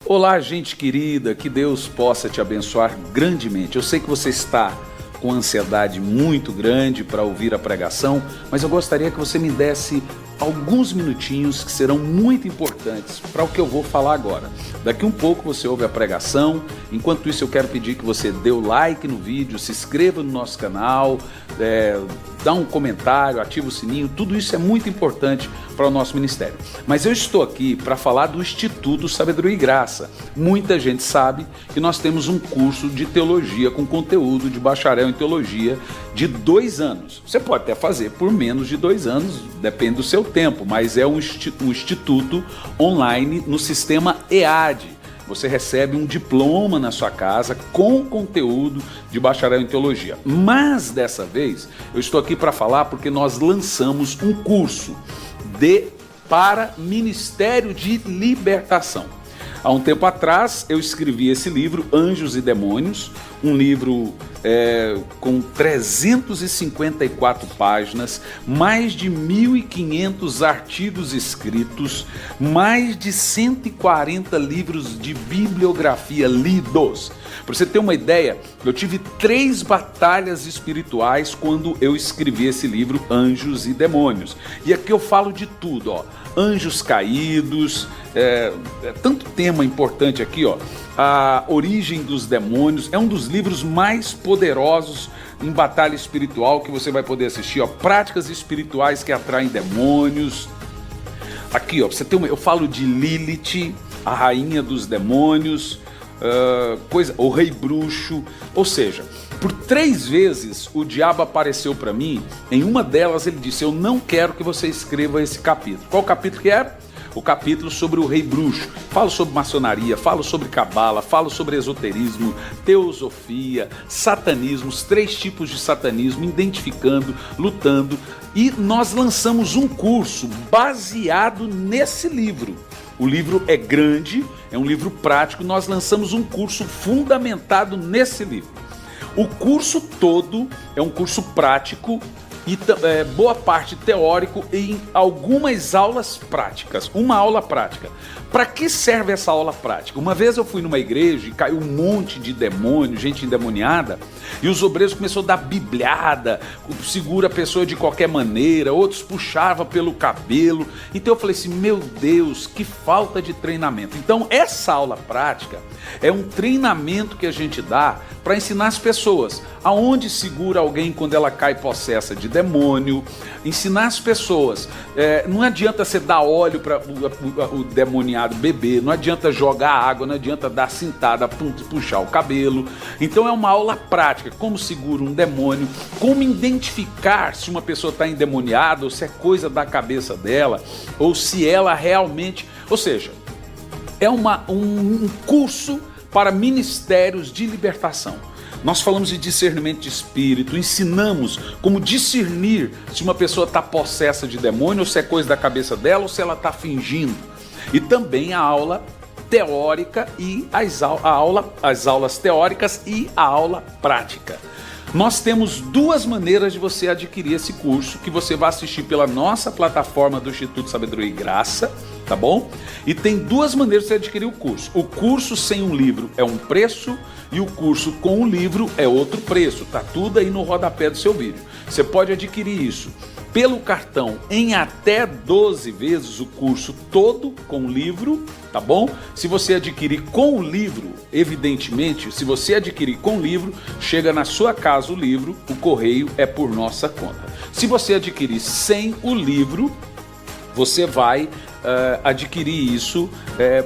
Olá, gente querida, que Deus possa te abençoar grandemente. Eu sei que você está com ansiedade muito grande para ouvir a pregação, mas eu gostaria que você me desse alguns minutinhos que serão muito importantes para o que eu vou falar agora. Daqui um pouco você ouve a pregação. Enquanto isso, eu quero pedir que você dê o like no vídeo, se inscreva no nosso canal, dá um comentário, ativa o sininho. Tudo isso é muito importante para o nosso ministério. Mas eu estou aqui para falar do Instituto Sabedoria e Graça. Muita gente sabe que nós temos um curso de teologia com conteúdo de bacharel em teologia de 2 anos. Você pode até fazer por menos de 2 anos, depende do seu tempo, mas é um instituto online no sistema EAD. Você recebe um diploma na sua casa com conteúdo de bacharel em teologia. Mas dessa vez eu estou aqui para falar porque nós lançamos um curso para Ministério de Libertação. Há um tempo atrás eu escrevi esse livro, Anjos e Demônios, um livro com 354 páginas, mais de 1.500 artigos escritos, mais de 140 livros de bibliografia lidos. Para você ter uma ideia, eu tive 3 batalhas espirituais quando eu escrevi esse livro, Anjos e Demônios. E aqui eu falo de tudo, ó. Anjos caídos, tanto tema importante aqui, ó. A origem dos demônios, é um dos livros mais poderosos em batalha espiritual que você vai poder assistir, ó. Práticas espirituais que atraem demônios. Aqui, ó, você tem eu falo de Lilith, a rainha dos demônios, o rei bruxo, ou seja, por 3 vezes o diabo apareceu para mim. Em uma delas ele disse: eu não quero que você escreva esse capítulo. Qual capítulo que era? O capítulo sobre o rei bruxo. Falo sobre maçonaria, falo sobre cabala, falo sobre esoterismo, teosofia, satanismo, os 3 tipos de satanismo, identificando, lutando. E nós lançamos um curso baseado nesse livro. O livro é grande, é um livro prático. Nós lançamos um curso fundamentado nesse livro. O curso todo é um curso prático e boa parte teórico em algumas aulas práticas. Uma aula prática. Para que serve essa aula prática? Uma vez eu fui numa igreja e caiu um monte de demônio, gente endemoniada, e os obreiros começaram a dar bibliada, segura a pessoa de qualquer maneira, outros puxavam pelo cabelo. Então eu falei assim: meu Deus, que falta de treinamento. Então essa aula prática é um treinamento que a gente dá para ensinar as pessoas aonde segura alguém quando ela cai possessa de demônio, ensinar as pessoas. Não adianta você dar óleo para o demoniado beber, não adianta jogar água, não adianta dar cintada, puxar o cabelo. Então é uma aula prática, como segura um demônio, como identificar se uma pessoa está endemoniada ou se é coisa da cabeça dela, ou se ela realmente... Ou seja, é um curso para ministérios de libertação. Nós falamos de discernimento de espírito, ensinamos como discernir se uma pessoa está possessa de demônio, ou se é coisa da cabeça dela, ou se ela está fingindo. E também a aula teórica e as aulas teóricas e a aula prática. Nós temos 2 maneiras de você adquirir esse curso, que você vai assistir pela nossa plataforma do Instituto Sabedoria e Graça, tá bom? E tem 2 maneiras de você adquirir o curso. O curso sem um livro é um preço e o curso com um livro é outro preço. Tá tudo aí no rodapé do seu vídeo. Você pode adquirir isso pelo cartão em até 12 vezes o curso todo com o livro, tá bom? Se você adquirir com o livro, evidentemente, se você adquirir com o livro, chega na sua casa o livro, o correio é por nossa conta. Se você adquirir sem o livro, você vai adquirir isso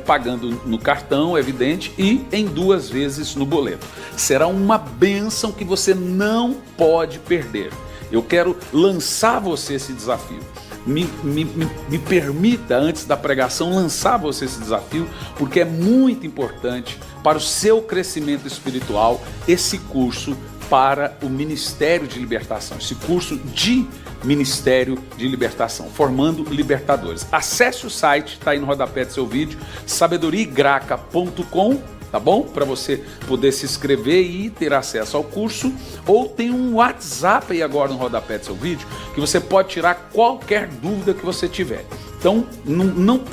pagando no cartão, evidente, e em 2 vezes no boleto. Será uma bênção que você não pode perder. Eu quero lançar você esse desafio. Me permita, antes da pregação, lançar você esse desafio, porque é muito importante para o seu crescimento espiritual esse curso para o Ministério de Libertação, esse curso de Ministério de Libertação, formando libertadores. Acesse o site, está aí no rodapé do seu vídeo, sabedoriagraca.com, tá bom? Para você poder se inscrever e ter acesso ao curso. Ou tem um WhatsApp aí agora no rodapé do seu vídeo, que você pode tirar qualquer dúvida que você tiver. Então,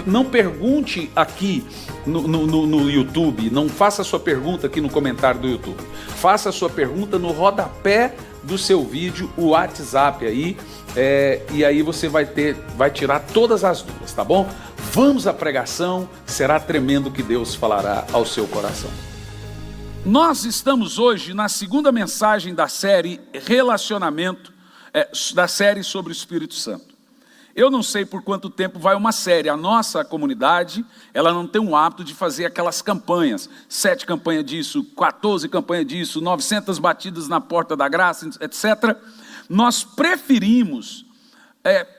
não pergunte aqui no YouTube, não faça a sua pergunta aqui no comentário do YouTube. Faça a sua pergunta no rodapé do seu vídeo, o WhatsApp aí, e aí você vai tirar todas as dúvidas, tá bom? Vamos à pregação, será tremendo que Deus falará ao seu coração. Nós estamos hoje na segunda mensagem da série Relacionamento, da série sobre o Espírito Santo. Eu não sei por quanto tempo vai uma série. A nossa comunidade, ela não tem o hábito de fazer aquelas campanhas. 7 campanhas disso, 14 campanhas disso, 900 batidas na porta da graça, etc. Nós preferimos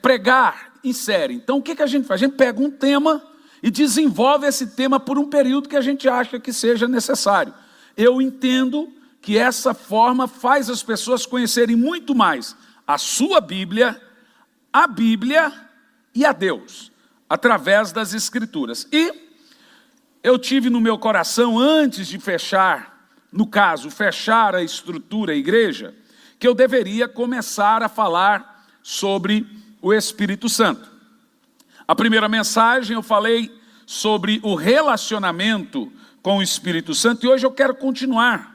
pregar em série. Então o que a gente faz? A gente pega um tema e desenvolve esse tema por um período que a gente acha que seja necessário. Eu entendo que essa forma faz as pessoas conhecerem muito mais a sua Bíblia, a Bíblia e a Deus, através das Escrituras. E eu tive no meu coração, antes de fechar a estrutura, a igreja, que eu deveria começar a falar sobre o Espírito Santo. A primeira mensagem eu falei sobre o relacionamento com o Espírito Santo e hoje eu quero continuar.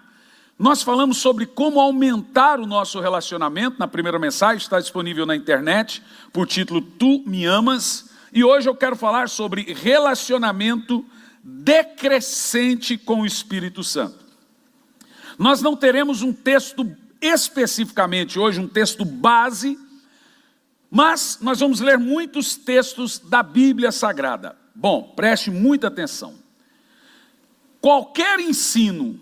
Nós falamos sobre como aumentar o nosso relacionamento. Na primeira mensagem, está disponível na internet, por título Tu Me Amas. E hoje eu quero falar sobre relacionamento decrescente com o Espírito Santo. Nós não teremos um texto especificamente hoje, um texto base, mas nós vamos ler muitos textos da Bíblia Sagrada. Bom, preste muita atenção. Qualquer ensino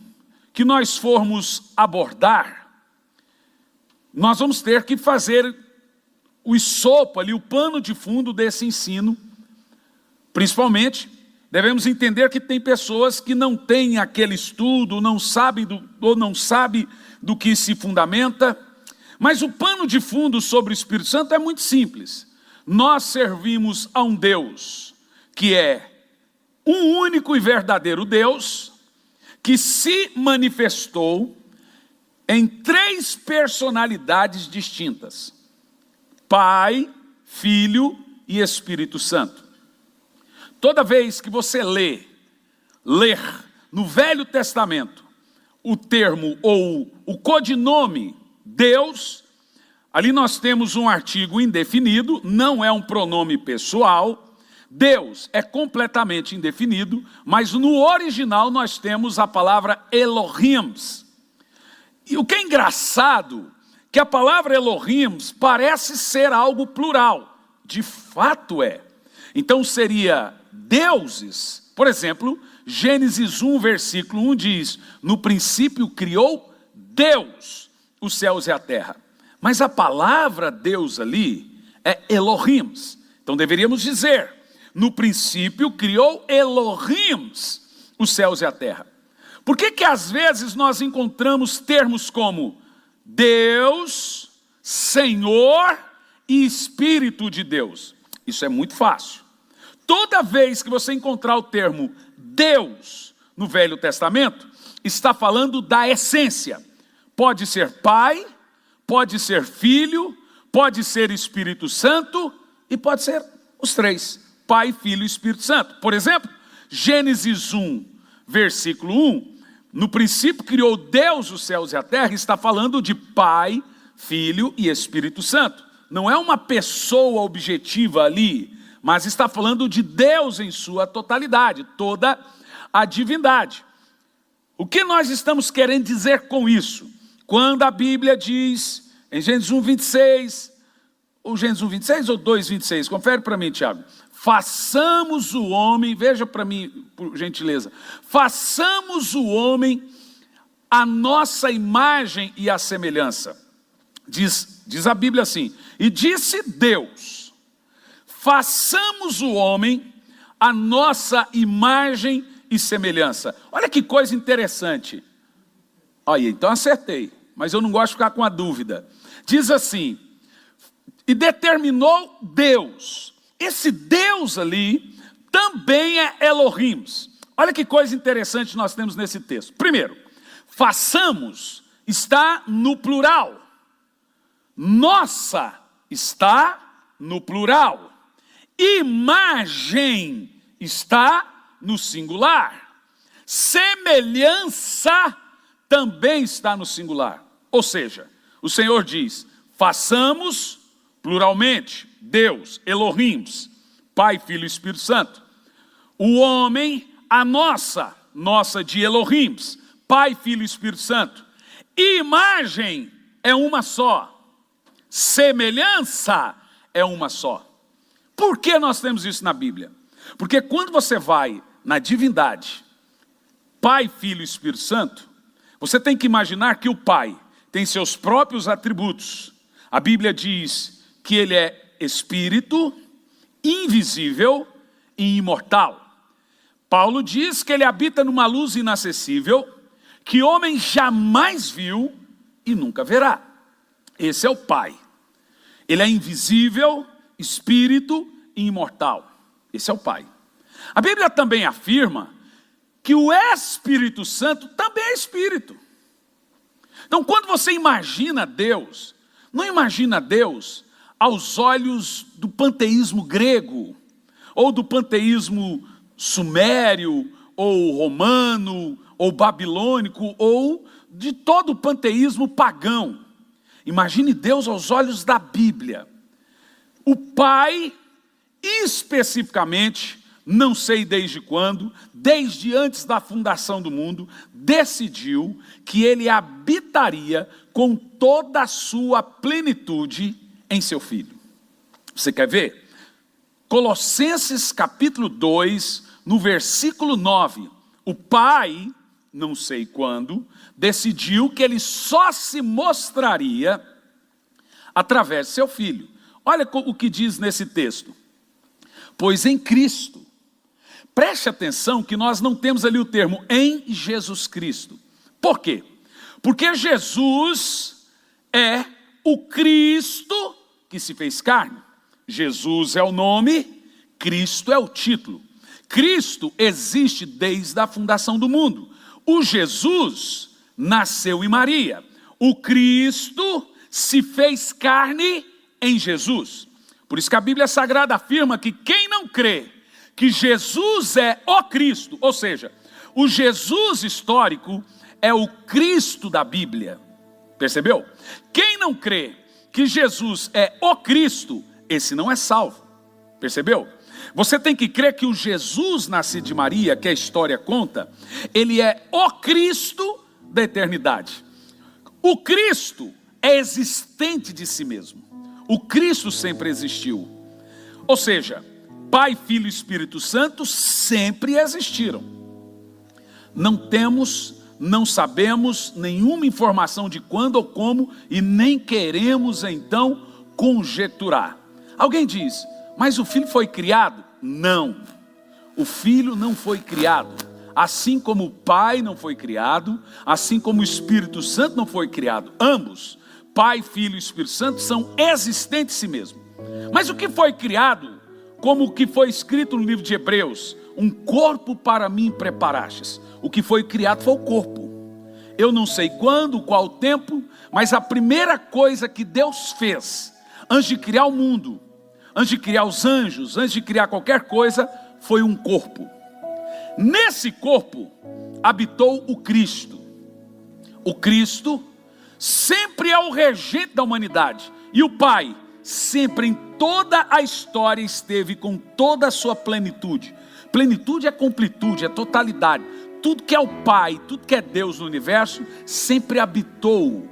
que nós formos abordar, nós vamos ter que fazer o escopo ali, o pano de fundo desse ensino. Principalmente, devemos entender que tem pessoas que não têm aquele estudo, não sabem do que se fundamenta, mas o pano de fundo sobre o Espírito Santo é muito simples. Nós servimos a um Deus que é um único e verdadeiro Deus, que se manifestou em 3 personalidades distintas: Pai, Filho e Espírito Santo. Toda vez que você ler no Velho Testamento o termo ou o codinome Deus, ali nós temos um artigo indefinido, não é um pronome pessoal. Deus é completamente indefinido, mas no original nós temos a palavra Elohim. E o que é engraçado, que a palavra Elohim parece ser algo plural. De fato é. Então seria deuses. Por exemplo, Gênesis 1, versículo 1 diz: no princípio criou Deus os céus e a terra. Mas a palavra Deus ali é Elohim. Então deveríamos dizer: no princípio criou Elohim os céus e a terra. Por que às vezes nós encontramos termos como Deus, Senhor e Espírito de Deus? Isso é muito fácil. Toda vez que você encontrar o termo Deus no Velho Testamento, está falando da essência. Pode ser Pai, pode ser Filho, pode ser Espírito Santo e pode ser os 3. Pai, Filho e Espírito Santo. Por exemplo, Gênesis 1, versículo 1, no princípio criou Deus os céus e a terra, está falando de Pai, Filho e Espírito Santo. Não é uma pessoa objetiva ali, mas está falando de Deus em sua totalidade, toda a divindade. O que nós estamos querendo dizer com isso? Quando a Bíblia diz, em Gênesis 1, 26, ou Gênesis 1, 26 ou 2, 26, confere para mim, Tiago. Façamos o homem, veja para mim, por gentileza, façamos o homem a nossa imagem e a semelhança. Diz a Bíblia assim: e disse Deus, façamos o homem a nossa imagem e semelhança. Olha que coisa interessante. Aí, então acertei, mas eu não gosto de ficar com a dúvida. Diz assim: e determinou Deus. Esse Deus ali também é Elohim. Olha que coisa interessante nós temos nesse texto. Primeiro, façamos está no plural. Nossa está no plural. Imagem está no singular. Semelhança também está no singular. Ou seja, o Senhor diz, façamos pluralmente, Deus, Elohim, Pai, Filho e Espírito Santo. O homem, a nossa de Elohim, Pai, Filho e Espírito Santo. Imagem é uma só. Semelhança é uma só. Por que nós temos isso na Bíblia? Porque quando você vai na divindade, Pai, Filho e Espírito Santo, você tem que imaginar que o Pai tem seus próprios atributos. A Bíblia diz que ele é espírito, invisível e imortal. Paulo diz que ele habita numa luz inacessível, que homem jamais viu e nunca verá. Esse é o Pai. Ele é invisível, espírito e imortal. Esse é o Pai. A Bíblia também afirma que o Espírito Santo também é espírito. Então, quando você imagina Deus, não imagina Deus aos olhos do panteísmo grego, ou do panteísmo sumério, ou romano, ou babilônico, ou de todo o panteísmo pagão. Imagine Deus aos olhos da Bíblia. O Pai, especificamente, não sei desde quando, desde antes da fundação do mundo, decidiu que ele habitaria com toda a sua plenitude em seu Filho. Você quer ver? Colossenses capítulo 2, no versículo 9, o Pai, não sei quando, decidiu que ele só se mostraria através de seu Filho. Olha o que diz nesse texto. Pois em Cristo, preste atenção que nós não temos ali o termo em Jesus Cristo. Por quê? Porque Jesus é o Cristo que se fez carne. Jesus é o nome, Cristo é o título. Cristo existe desde a fundação do mundo. O Jesus nasceu em Maria. O Cristo se fez carne em Jesus. Por isso que a Bíblia Sagrada afirma que quem não crê que Jesus é o Cristo, ou seja, o Jesus histórico é o Cristo da Bíblia. Percebeu? Quem não crê que Jesus é o Cristo, esse não é salvo. Percebeu? Você tem que crer que o Jesus nascido de Maria, que a história conta, ele é o Cristo da eternidade. O Cristo é existente de si mesmo. O Cristo sempre existiu. Ou seja, Pai, Filho e Espírito Santo sempre existiram. Não temos, não sabemos nenhuma informação de quando ou como e nem queremos então conjecturar. Alguém diz, mas o Filho foi criado? Não, o Filho não foi criado. Assim como o Pai não foi criado, assim como o Espírito Santo não foi criado. Ambos, Pai, Filho e Espírito Santo, são existentes em si mesmo. Mas o que foi criado, como o que foi escrito no livro de Hebreus, um corpo para mim preparastes. O que foi criado foi o corpo. Eu não sei quando, qual tempo, mas a primeira coisa que Deus fez, antes de criar o mundo, antes de criar os anjos, antes de criar qualquer coisa, foi um corpo. Nesse corpo habitou o Cristo. O Cristo sempre é o regente da humanidade. E o Pai sempre em toda a história esteve com toda a sua plenitude. Plenitude é completude, é totalidade. Tudo que é o Pai, tudo que é Deus no universo, sempre habitou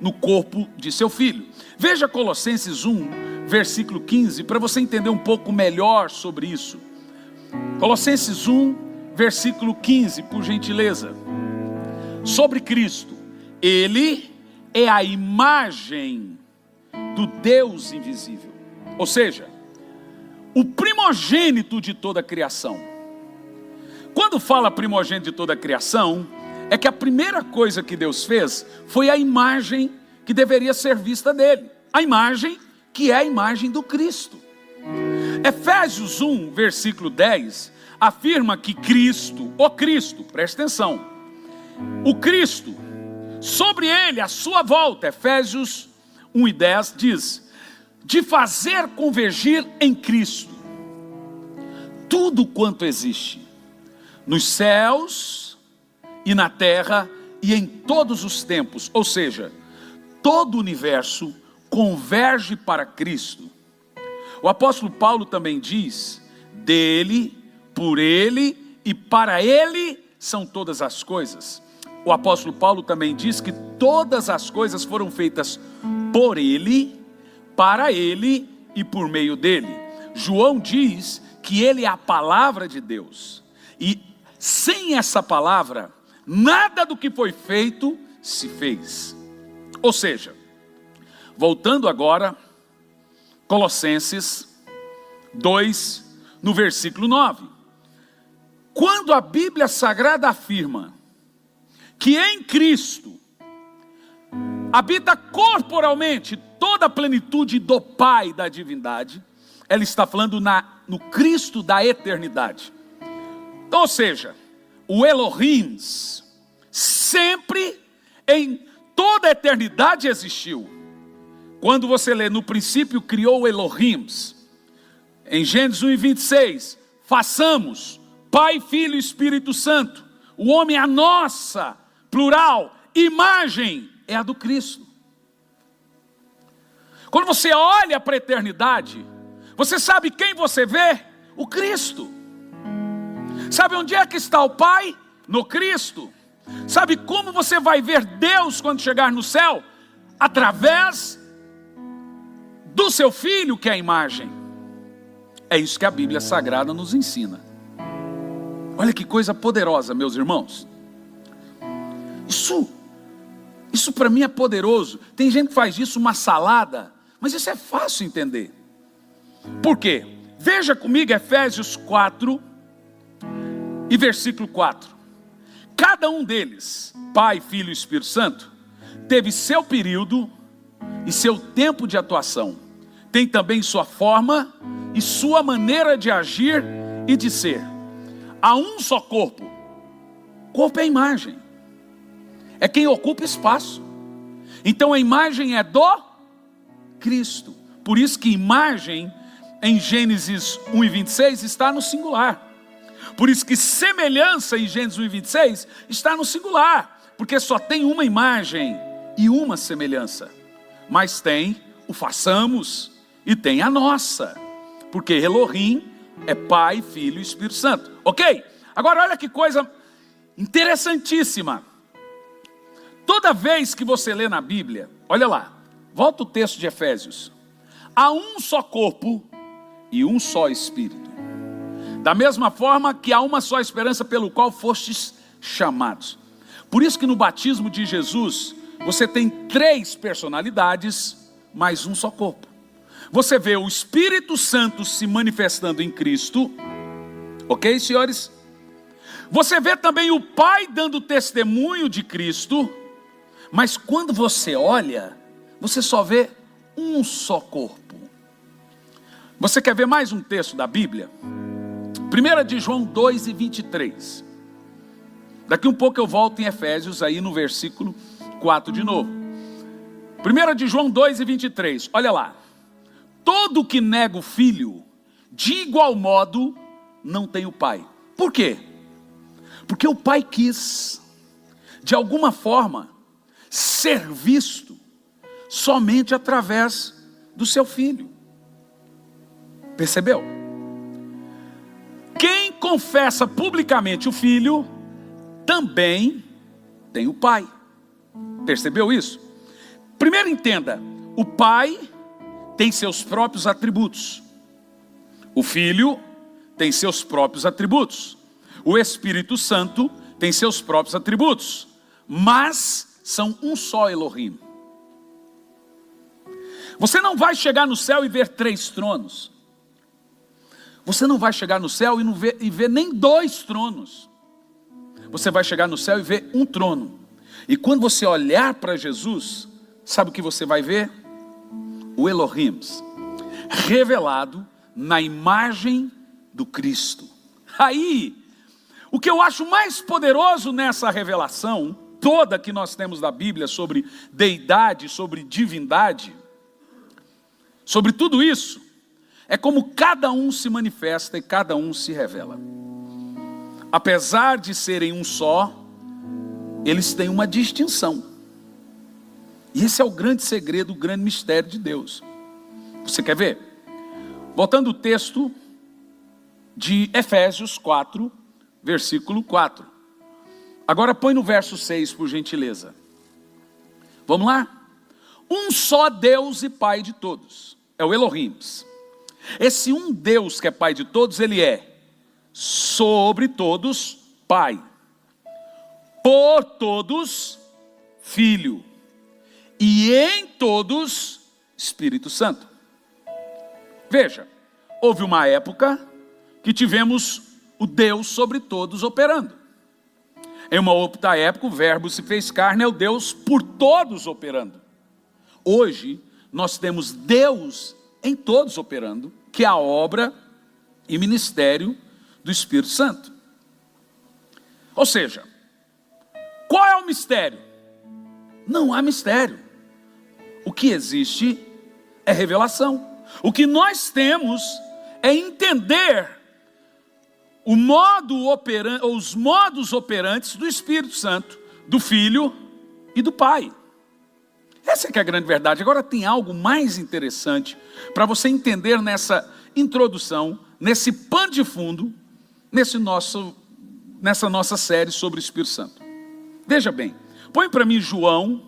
no corpo de seu Filho. Veja Colossenses 1, versículo 15, para você entender um pouco melhor sobre isso. Colossenses 1, versículo 15, por gentileza. Sobre Cristo, Ele é a imagem do Deus invisível. Ou seja, o primogênito de toda a criação. Quando fala primogênito de toda a criação, é que a primeira coisa que Deus fez foi a imagem que deveria ser vista dele. A imagem que é a imagem do Cristo. Efésios 1, versículo 10, afirma que Cristo, o Cristo, preste atenção, o Cristo, sobre ele, a sua volta, Efésios 1 e 10 diz, de fazer convergir em Cristo. tudo quanto existe, nos céus e na terra e em todos os tempos. Ou seja, todo o universo converge para Cristo. O apóstolo Paulo também diz: dele, por ele e para ele são todas as coisas. O apóstolo Paulo também diz que todas as coisas foram feitas por ele, para ele e por meio dele. João diz que ele é a palavra de Deus. E sem essa palavra, nada do que foi feito se fez. Ou seja, voltando agora, Colossenses 2, no versículo 9. Quando a Bíblia Sagrada afirma que em Cristo habita corporalmente toda a plenitude do Pai da divindade, ela está falando no Cristo da eternidade. Então, ou seja, o Elohim sempre em toda a eternidade existiu. Quando você lê: no princípio criou o Elohim, em Gênesis 1:26, façamos Pai, Filho e Espírito Santo. O homem é a nossa, plural, imagem é a do Cristo. Quando você olha para a eternidade, você sabe quem você vê? O Cristo. Sabe onde é que está o Pai? No Cristo. Sabe como você vai ver Deus quando chegar no céu? Através do seu Filho, que é a imagem. É isso que a Bíblia Sagrada nos ensina. Olha que coisa poderosa, meus irmãos. Isso para mim é poderoso. Tem gente que faz disso uma salada, mas isso é fácil entender. Por quê? Veja comigo Efésios 4 e versículo 4. Cada um deles, Pai, Filho e Espírito Santo, teve seu período e seu tempo de atuação. Tem também sua forma e sua maneira de agir e de ser. Há um só corpo. Corpo é a imagem. É quem ocupa espaço. Então a imagem é do Cristo. Por isso que imagem em Gênesis 1:26 está no singular. Por isso que semelhança em Gênesis 1:26 está no singular. Porque só tem uma imagem e uma semelhança. Mas tem o façamos e tem a nossa. Porque Elohim é Pai, Filho e Espírito Santo. Ok? Agora olha que coisa interessantíssima. Toda vez que você lê na Bíblia, olha lá, volta o texto de Efésios. Há um só corpo e um só Espírito. Da mesma forma que há uma só esperança pelo qual fostes chamados. Por isso que no batismo de Jesus, você tem 3 personalidades, mais um só corpo. Você vê o Espírito Santo se manifestando em Cristo. Ok, senhores? Você vê também o Pai dando testemunho de Cristo. Mas quando você olha, você só vê um só corpo. Você quer ver mais um texto da Bíblia? 1 de João 2:23. Daqui um pouco eu volto em Efésios, aí no versículo 4 de novo. 1 de João 2:23, olha lá. Todo que nega o Filho, de igual modo, não tem o Pai. Por quê? Porque o Pai quis, de alguma forma, ser visto somente através do seu Filho. Percebeu? Quem confessa publicamente o Filho, também tem o Pai. Percebeu isso? Primeiro entenda, o Pai tem seus próprios atributos. O Filho tem seus próprios atributos. O Espírito Santo tem seus próprios atributos. Mas são um só Elohim. Você não vai chegar no céu e ver 3 tronos. Você não vai chegar no céu e ver nem 2 tronos. Você vai chegar no céu e ver um trono. E quando você olhar para Jesus, sabe o que você vai ver? O Elohim, revelado na imagem do Cristo. Aí, o que eu acho mais poderoso nessa revelação toda que nós temos da Bíblia sobre deidade, sobre divindade, sobre tudo isso, é como cada um se manifesta e cada um se revela. Apesar de serem um só, eles têm uma distinção. E esse é o grande segredo, o grande mistério de Deus. Você quer ver? Voltando ao texto de Efésios 4, versículo 4. Agora põe no verso 6, por gentileza. Vamos lá? Um só Deus e Pai de todos. É o Elohim. Esse um Deus que é Pai de todos, ele é sobre todos Pai, por todos Filho, e em todos Espírito Santo. Veja, houve uma época que tivemos o Deus sobre todos operando. Em uma outra época o Verbo se fez carne, é o Deus por todos operando. Hoje nós temos Deus em todos operando, que é a obra e ministério do Espírito Santo. Ou seja, qual é o mistério? Não há mistério. O que existe é revelação. O que nós temos é entender os modos operantes do Espírito Santo, do Filho e do Pai. Essa é que é a grande verdade. Agora tem algo mais interessante para você entender nessa introdução, nesse pano de fundo, nessa nossa série sobre o Espírito Santo. Veja bem, põe para mim João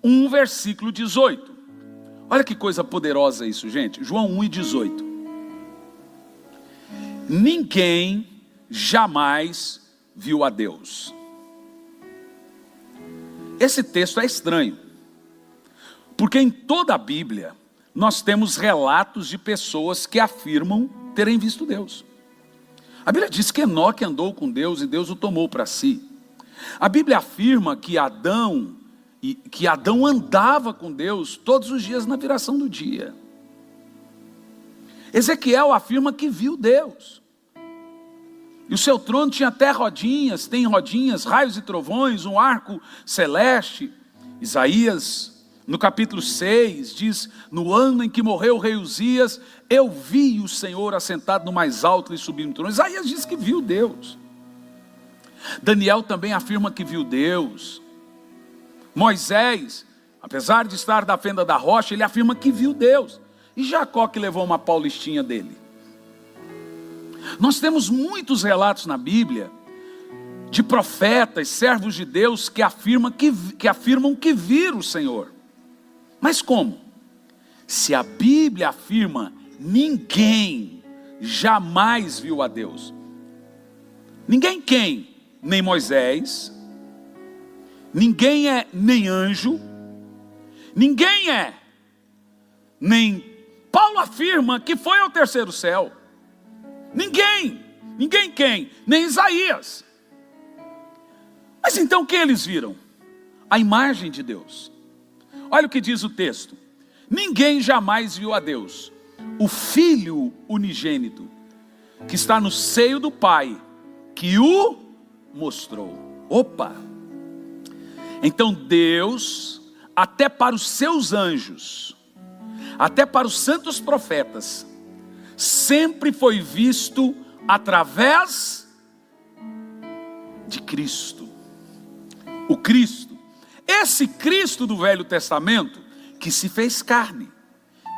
1, versículo 18. Olha que coisa poderosa isso, gente. João 1 e 18. Ninguém jamais viu a Deus. Esse texto é estranho, porque em toda a Bíblia nós temos relatos de pessoas que afirmam terem visto Deus. A Bíblia diz que Enoque andou com Deus e Deus o tomou para si. A Bíblia afirma que Adão andava com Deus todos os dias na viração do dia. Ezequiel afirma que viu Deus. E o seu trono tinha até rodinhas, tem rodinhas, raios e trovões, um arco celeste. Isaías, no capítulo 6, diz: no ano em que morreu o rei Uzias, eu vi o Senhor assentado no mais alto e subindo no trono. Isaías diz que viu Deus. Daniel também afirma que viu Deus. Moisés, apesar de estar da fenda da rocha, ele afirma que viu Deus. E Jacó, que levou uma paulistinha dele. Nós temos muitos relatos na Bíblia de profetas, servos de Deus que afirmam que viram o Senhor. Mas como? Se a Bíblia afirma, ninguém jamais viu a Deus. Ninguém quem? Nem Moisés, ninguém é nem anjo, ninguém é nem... Paulo afirma que foi ao terceiro céu. Ninguém quem? Nem Isaías. Mas então quem eles viram? A imagem de Deus. Olha o que diz o texto: ninguém jamais viu a Deus, o Filho unigênito, que está no seio do Pai, que o mostrou. Opa! Então Deus, até para os seus anjos, até para os santos profetas, sempre foi visto através de Cristo. O Cristo, esse Cristo do Velho Testamento, que se fez carne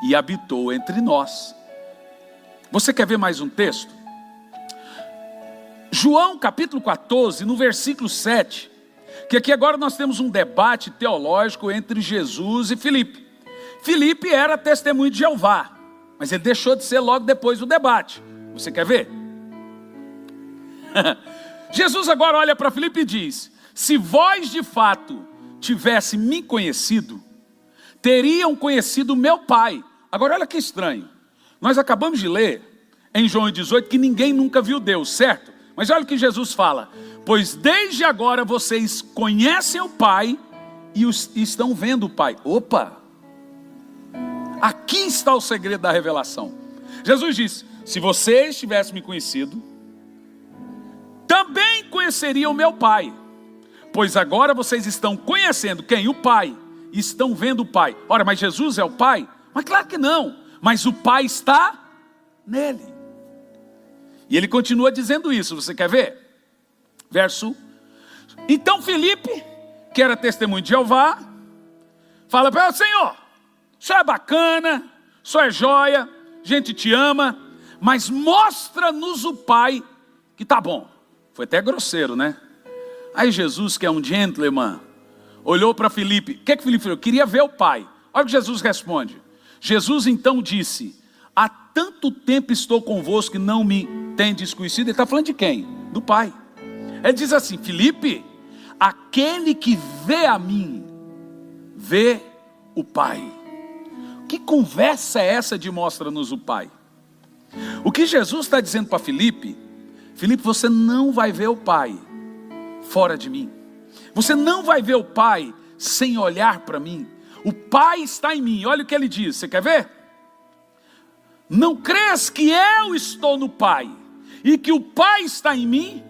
e habitou entre nós. Você quer ver mais um texto? João capítulo 14, no versículo 7, que aqui agora nós temos um debate teológico entre Jesus e Filipe. Filipe era testemunho de Jeová, mas ele deixou de ser logo depois do debate. Você quer ver? Jesus agora olha para Filipe e diz: se vós de fato tivesse me conhecido, teriam conhecido meu Pai. Agora olha que estranho. Nós acabamos de ler em João 18 que ninguém nunca viu Deus, certo? Mas olha o que Jesus fala: pois desde agora vocês conhecem o Pai e estão vendo o Pai. Opa! Aqui está o segredo da revelação. Jesus disse: se vocês tivessem me conhecido, também conheceriam meu Pai. Pois agora vocês estão conhecendo quem? O Pai. E estão vendo o Pai. Ora, mas Jesus é o Pai? Mas claro que não. Mas o Pai está nele. E ele continua dizendo isso, você quer ver? Verso. Então Filipe, que era testemunho de Jeová, fala para ele: Senhor, o senhor é bacana, o senhor é joia, a gente te ama, mas mostra-nos o Pai, que tá bom. Foi até grosseiro, né? Aí Jesus, que é um gentleman, olhou para Filipe. O que Filipe falou? Queria ver o Pai. Olha o que Jesus responde. Jesus então disse: há tanto tempo estou convosco que não me tendes conhecido. Ele está falando de quem? Do Pai. Ele diz assim: Filipe, aquele que vê a mim, vê o Pai. Que conversa é essa de mostra-nos o Pai? O que Jesus está dizendo para Filipe: Filipe, você não vai ver o Pai fora de mim. Você não vai ver o Pai sem olhar para mim. O Pai está em mim. Olha o que ele diz, você quer ver? Não crês que eu estou no Pai e que o Pai está em mim?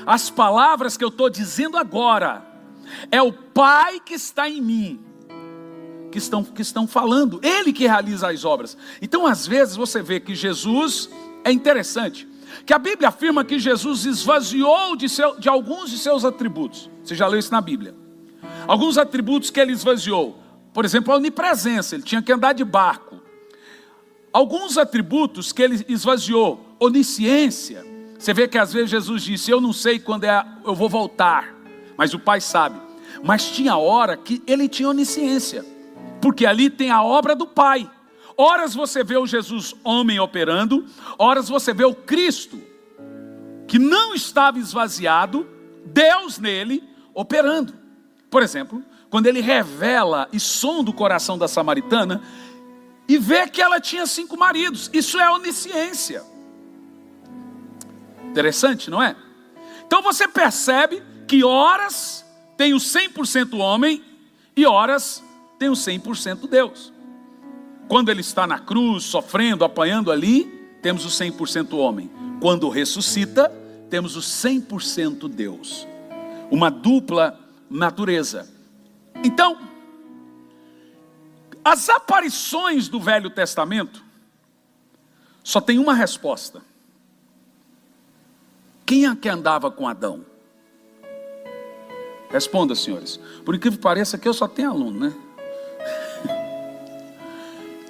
As palavras que eu estou dizendo agora, é o Pai que está em mim que estão falando, Ele que realiza as obras. Então às vezes você vê que Jesus, é interessante, que a Bíblia afirma que Jesus esvaziou de alguns de seus atributos. Você já leu isso na Bíblia? Alguns atributos que ele esvaziou, por exemplo, a onipresença, ele tinha que andar de barco. Alguns atributos que ele esvaziou, onisciência. Você vê que às vezes Jesus disse: eu não sei quando eu vou voltar, mas o Pai sabe. Mas tinha hora que ele tinha onisciência, porque ali tem a obra do Pai. Horas você vê o Jesus homem operando, horas você vê o Cristo, que não estava esvaziado, Deus nele operando. Por exemplo, quando ele revela e sonda o coração da samaritana, e vê que ela tinha 5 maridos, isso é onisciência. Interessante, não é? Então você percebe que horas tem o 100% homem, e horas tem o 100% Deus. Quando ele está na cruz, sofrendo, apanhando ali, temos o 100% homem. Quando ressuscita, temos o 100% Deus. Uma dupla natureza. Então, as aparições do Velho Testamento só tem uma resposta. Quem é que andava com Adão? Responda, senhores. Por incrível que pareça, aqui eu só tenho aluno, né?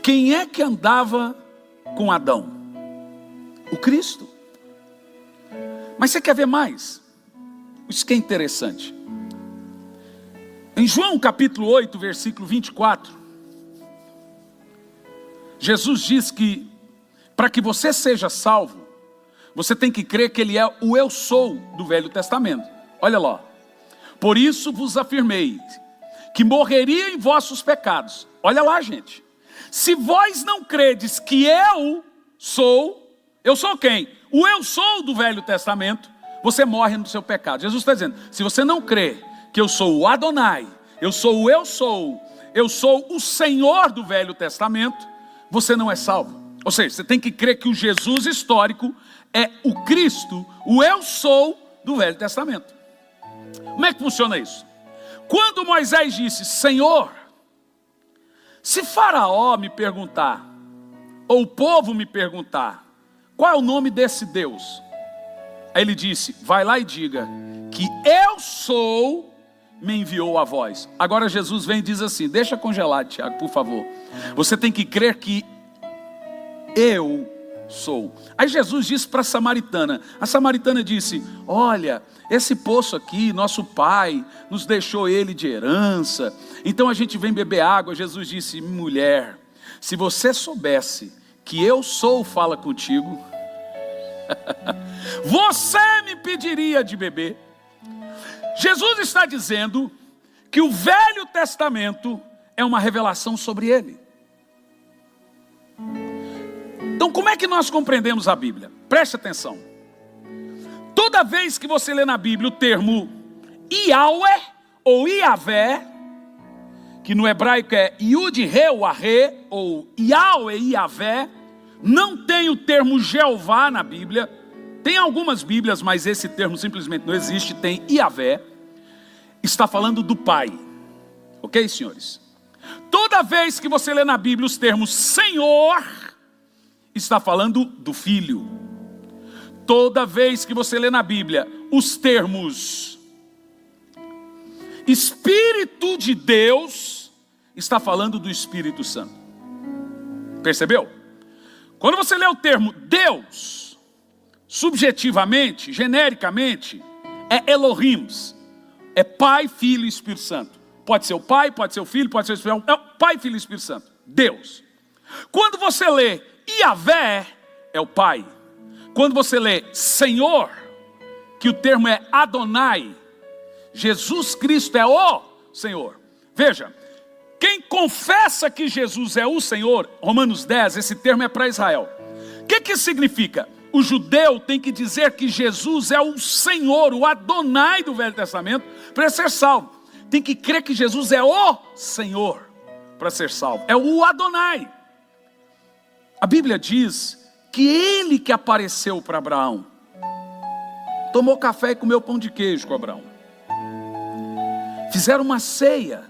Quem é que andava com Adão? O Cristo. Mas você quer ver mais? Isso que é interessante. Em João capítulo 8, versículo 24, Jesus diz que para que você seja salvo, você tem que crer que Ele é o Eu Sou do Velho Testamento. Olha lá. Por isso vos afirmei que morreria em vossos pecados. Olha lá, gente. Se vós não credes que eu sou quem? O Eu Sou do Velho Testamento, você morre no seu pecado. Jesus está dizendo: se você não crê que eu sou o Adonai, eu sou o Senhor do Velho Testamento, você não é salvo. Ou seja, você tem que crer que o Jesus histórico é o Cristo, o Eu Sou do Velho Testamento. Como é que funciona isso? Quando Moisés disse: Senhor, se Faraó me perguntar, ou o povo me perguntar, qual é o nome desse Deus? Aí ele disse: vai lá e diga que Eu Sou me enviou a vós. Agora Jesus vem e diz assim: deixa congelar, Tiago, por favor. Você tem que crer que eu sou. Aí Jesus disse para a samaritana. A samaritana disse: olha, esse poço aqui, nosso pai nos deixou ele de herança, então a gente vem beber água. Jesus disse: mulher, se você soubesse que eu sou, fala contigo, você me pediria de beber. Jesus está dizendo que o Velho Testamento é uma revelação sobre ele. Então como é que nós compreendemos a Bíblia? Preste atenção. Toda vez que você lê na Bíblia o termo Yahweh ou Yahvé, que no hebraico é Yud-He-Wah-He ou Yahweh e Yahvé, não tem o termo Jeová na Bíblia. Tem algumas Bíblias, mas esse termo simplesmente não existe. Tem Yahvé. Está falando do Pai. Ok, senhores? Toda vez que você lê na Bíblia os termos Senhor está falando do Filho. Toda vez que você lê na Bíblia os termos Espírito de Deus, está falando do Espírito Santo. Percebeu? Quando você lê o termo Deus, subjetivamente, genericamente, é Elohim, é Pai, Filho e Espírito Santo. Pode ser o Pai, pode ser o Filho, pode ser o Espírito Santo. É o Pai, Filho e Espírito Santo. Deus. Quando você lê Yahvé, é o Pai. Quando você lê Senhor, que o termo é Adonai, Jesus Cristo é o Senhor. Veja, quem confessa que Jesus é o Senhor, Romanos 10, esse termo é para Israel. O que significa? O judeu tem que dizer que Jesus é o Senhor, o Adonai do Velho Testamento, para ser salvo. Tem que crer que Jesus é o Senhor para ser salvo. É o Adonai. A Bíblia diz que ele que apareceu para Abraão, tomou café e comeu pão de queijo com Abraão. Fizeram uma ceia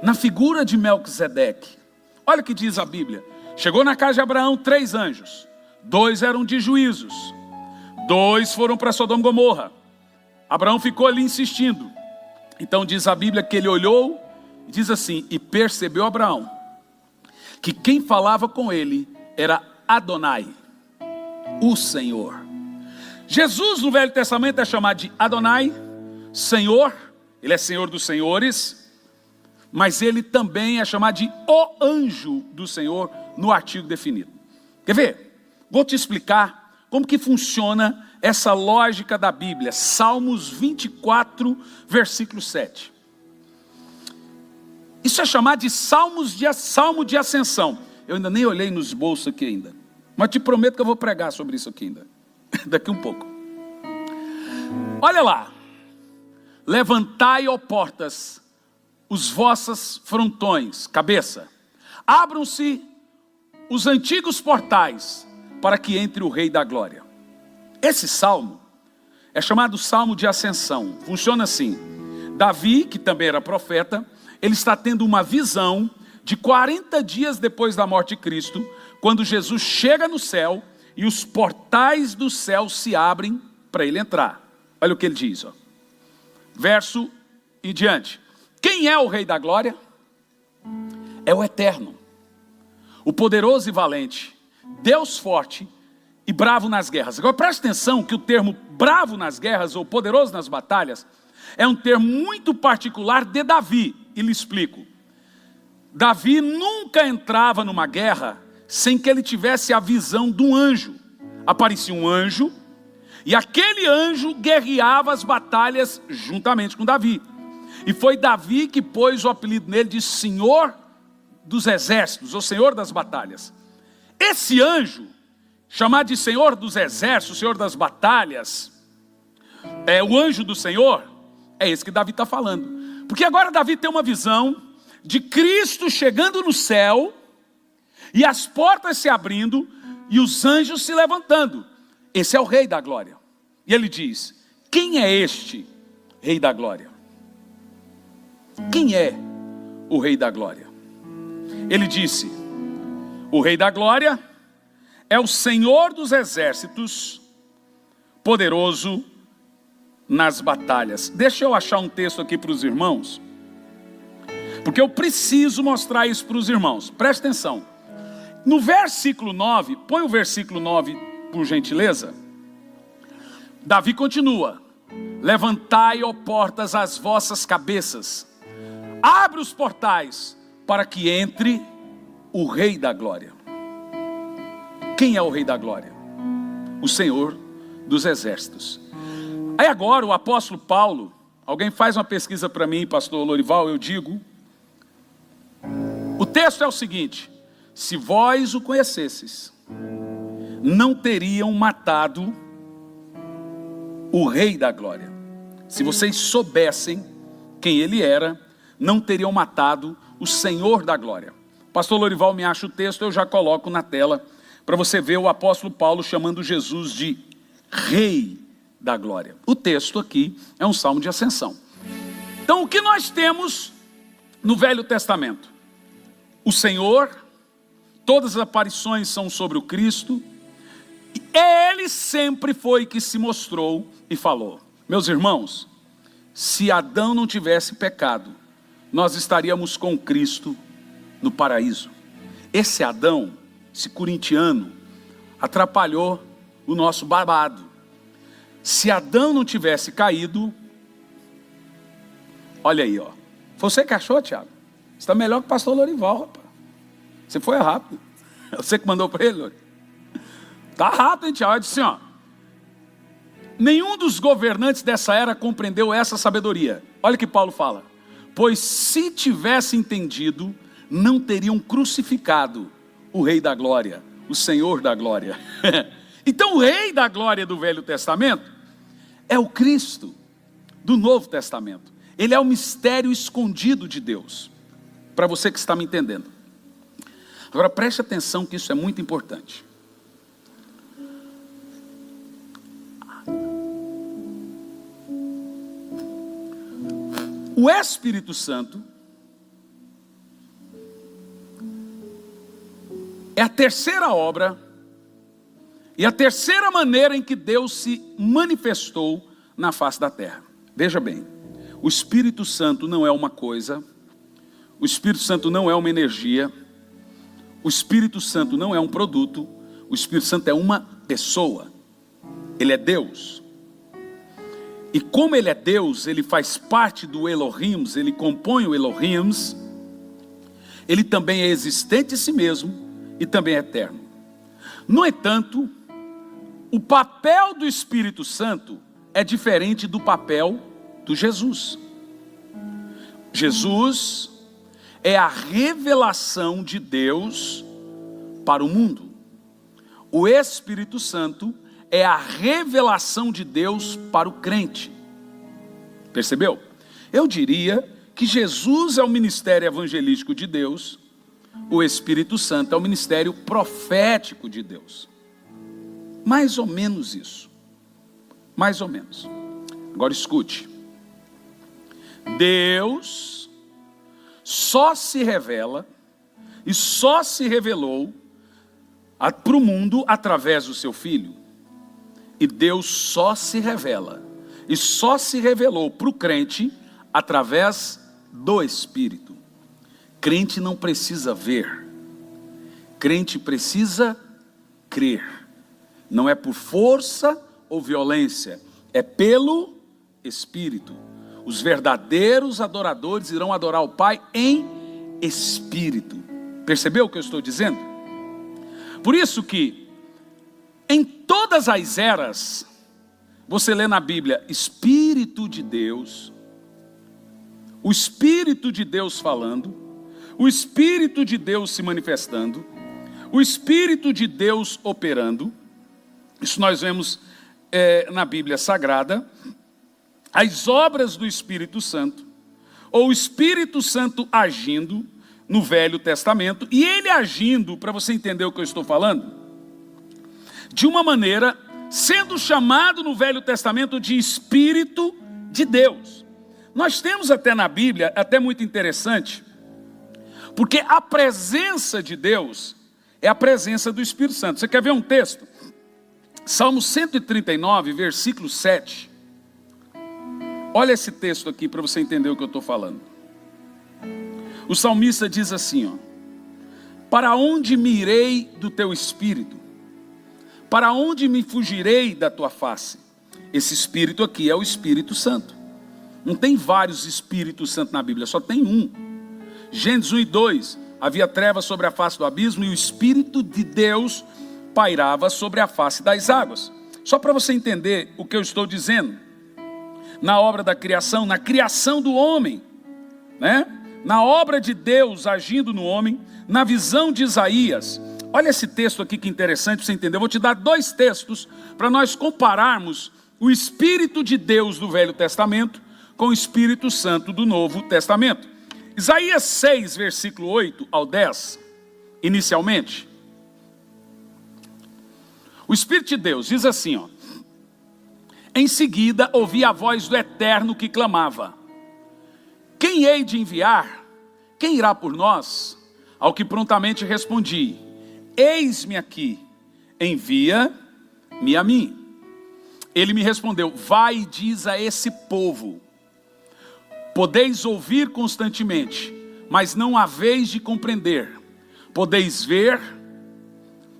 na figura de Melquisedeque. Olha o que diz a Bíblia. Chegou na casa de Abraão 3 anjos. 2 eram de juízos. 2 foram para Sodoma e Gomorra. Abraão ficou ali insistindo. Então diz a Bíblia que ele olhou e diz assim: e percebeu Abraão que quem falava com ele era Adonai, o Senhor. Jesus no Velho Testamento é chamado de Adonai, Senhor. Ele é Senhor dos senhores, mas ele também é chamado de o anjo do Senhor no artigo definido. Quer ver? Vou te explicar como que funciona essa lógica da Bíblia. Salmos 24, versículo 7. Isso é chamado de salmo de ascensão. Eu ainda nem olhei nos bolsos aqui ainda, mas te prometo que eu vou pregar sobre isso aqui ainda, daqui um pouco. Olha lá. Levantai, ó portas, os vossos frontões, cabeça. Abram-se os antigos portais, para que entre o Rei da Glória. Esse salmo é chamado Salmo de Ascensão. Funciona assim. Davi, que também era profeta, ele está tendo uma visão de 40 dias depois da morte de Cristo, quando Jesus chega no céu e os portais do céu se abrem para ele entrar. Olha o que ele diz, ó. Verso e diante. Quem é o Rei da Glória? É o Eterno, o poderoso e valente, Deus forte e bravo nas guerras. Agora preste atenção que o termo bravo nas guerras ou poderoso nas batalhas é um termo muito particular de Davi. E lhe explico. Davi nunca entrava numa guerra sem que ele tivesse a visão de um anjo. Aparecia um anjo e aquele anjo guerreava as batalhas juntamente com Davi. E foi Davi que pôs o apelido nele de Senhor dos Exércitos, ou Senhor das Batalhas. Esse anjo, chamado de Senhor dos Exércitos, Senhor das Batalhas, o anjo do Senhor, é esse que Davi está falando. Porque agora Davi tem uma visão de Cristo chegando no céu, e as portas se abrindo, e os anjos se levantando. Esse é o Rei da Glória. E ele diz: quem é este Rei da Glória? Quem é o Rei da Glória? Ele disse: o Rei da Glória é o Senhor dos Exércitos, poderoso nas batalhas. Deixa eu achar um texto aqui para os irmãos, porque eu preciso mostrar isso para os irmãos. Preste atenção. No versículo 9, põe o versículo 9 por gentileza. Davi continua: levantai, ó portas, as vossas cabeças, abre os portais, para que entre o Rei da Glória. Quem é o Rei da Glória? O Senhor dos Exércitos. Aí agora o apóstolo Paulo, alguém faz uma pesquisa para mim, pastor Lorival, eu digo. O texto é o seguinte: se vós o conhecesses, não teriam matado o Rei da Glória. Se vocês soubessem quem ele era, não teriam matado o Senhor da Glória. Pastor Lorival me acha o texto, eu já coloco na tela, para você ver o apóstolo Paulo chamando Jesus de Rei da Glória. O texto aqui é um salmo de ascensão. Então o que nós temos no Velho Testamento? O Senhor Todas as aparições são sobre o Cristo. Ele sempre foi que se mostrou e falou. Meus irmãos, se Adão não tivesse pecado, nós estaríamos com Cristo no paraíso. Esse Adão, esse corintiano, atrapalhou o nosso babado. Se Adão não tivesse caído, olha aí, ó. Você que achou, Tiago? Você está melhor que o pastor Lorival, rapaz. Você foi rápido. Você que mandou para ele, Lori. Tá rápido, hein, Tiago? Eu disse assim, ó. Nenhum dos governantes dessa era compreendeu essa sabedoria. Olha o que Paulo fala. Pois se tivesse entendido, não teriam crucificado o Rei da Glória, o Senhor da Glória. Então o Rei da Glória do Velho Testamento é o Cristo do Novo Testamento. Ele é o mistério escondido de Deus. Para você que está me entendendo. Agora preste atenção que isso é muito importante. O Espírito Santo é a terceira obra e a terceira maneira em que Deus se manifestou na face da terra. Veja bem, o Espírito Santo não é uma coisa, o Espírito Santo não é uma energia, o Espírito Santo não é um produto, o Espírito Santo é uma pessoa, ele é Deus. E como ele é Deus, ele faz parte do Elohim, ele compõe o Elohim, ele também é existente em si mesmo e também é eterno. No entanto, o papel do Espírito Santo é diferente do papel do Jesus. Jesus é a revelação de Deus para o mundo. O Espírito Santo é a revelação de Deus para o crente. Percebeu? Eu diria que Jesus é o ministério evangelístico de Deus, o Espírito Santo é o ministério profético de Deus. Mais ou menos isso. Mais ou menos. Agora escute. Deus só se revela e só se revelou para o mundo através do seu Filho. E Deus só se revela e só se revelou para o crente através do Espírito. Crente não precisa ver, crente precisa crer. Não é por força ou violência, é pelo Espírito. Os verdadeiros adoradores irão adorar o Pai em Espírito. Percebeu o que eu estou dizendo? Por isso que em todas as eras, você lê na Bíblia, Espírito de Deus, o Espírito de Deus falando, o Espírito de Deus se manifestando, o Espírito de Deus operando. Isso nós vemos na Bíblia Sagrada, as obras do Espírito Santo, ou o Espírito Santo agindo no Velho Testamento, e ele agindo, para você entender o que eu estou falando, de uma maneira, sendo chamado no Velho Testamento de Espírito de Deus. Nós temos até na Bíblia, até muito interessante, porque a presença de Deus é a presença do Espírito Santo. Você quer ver um texto? Salmo 139, versículo 7. Olha esse texto aqui para você entender o que eu estou falando. O salmista diz assim, ó: para onde me irei do teu Espírito? Para onde me fugirei da tua face? Esse Espírito aqui é o Espírito Santo. Não tem vários Espíritos Santos na Bíblia, só tem um. Gênesis 1 e 2, havia trevas sobre a face do abismo e o Espírito de Deus pairava sobre a face das águas. Só para você entender o que eu estou dizendo. Na obra da criação, na criação do homem, né? Na obra de Deus agindo no homem, na visão de Isaías. Olha esse texto aqui que interessante para você entender. Eu vou te dar dois textos para nós compararmos o Espírito de Deus do Velho Testamento com o Espírito Santo do Novo Testamento. Isaías 6, versículo 8 ao 10, inicialmente. O Espírito de Deus diz assim, ó: em seguida ouvi a voz do Eterno que clamava: quem hei de enviar? Quem irá por nós? Ao que prontamente respondi: eis-me aqui, envia-me a mim. Ele me respondeu, vai e diz a esse povo, podeis ouvir constantemente, mas não haveis de compreender. Podeis ver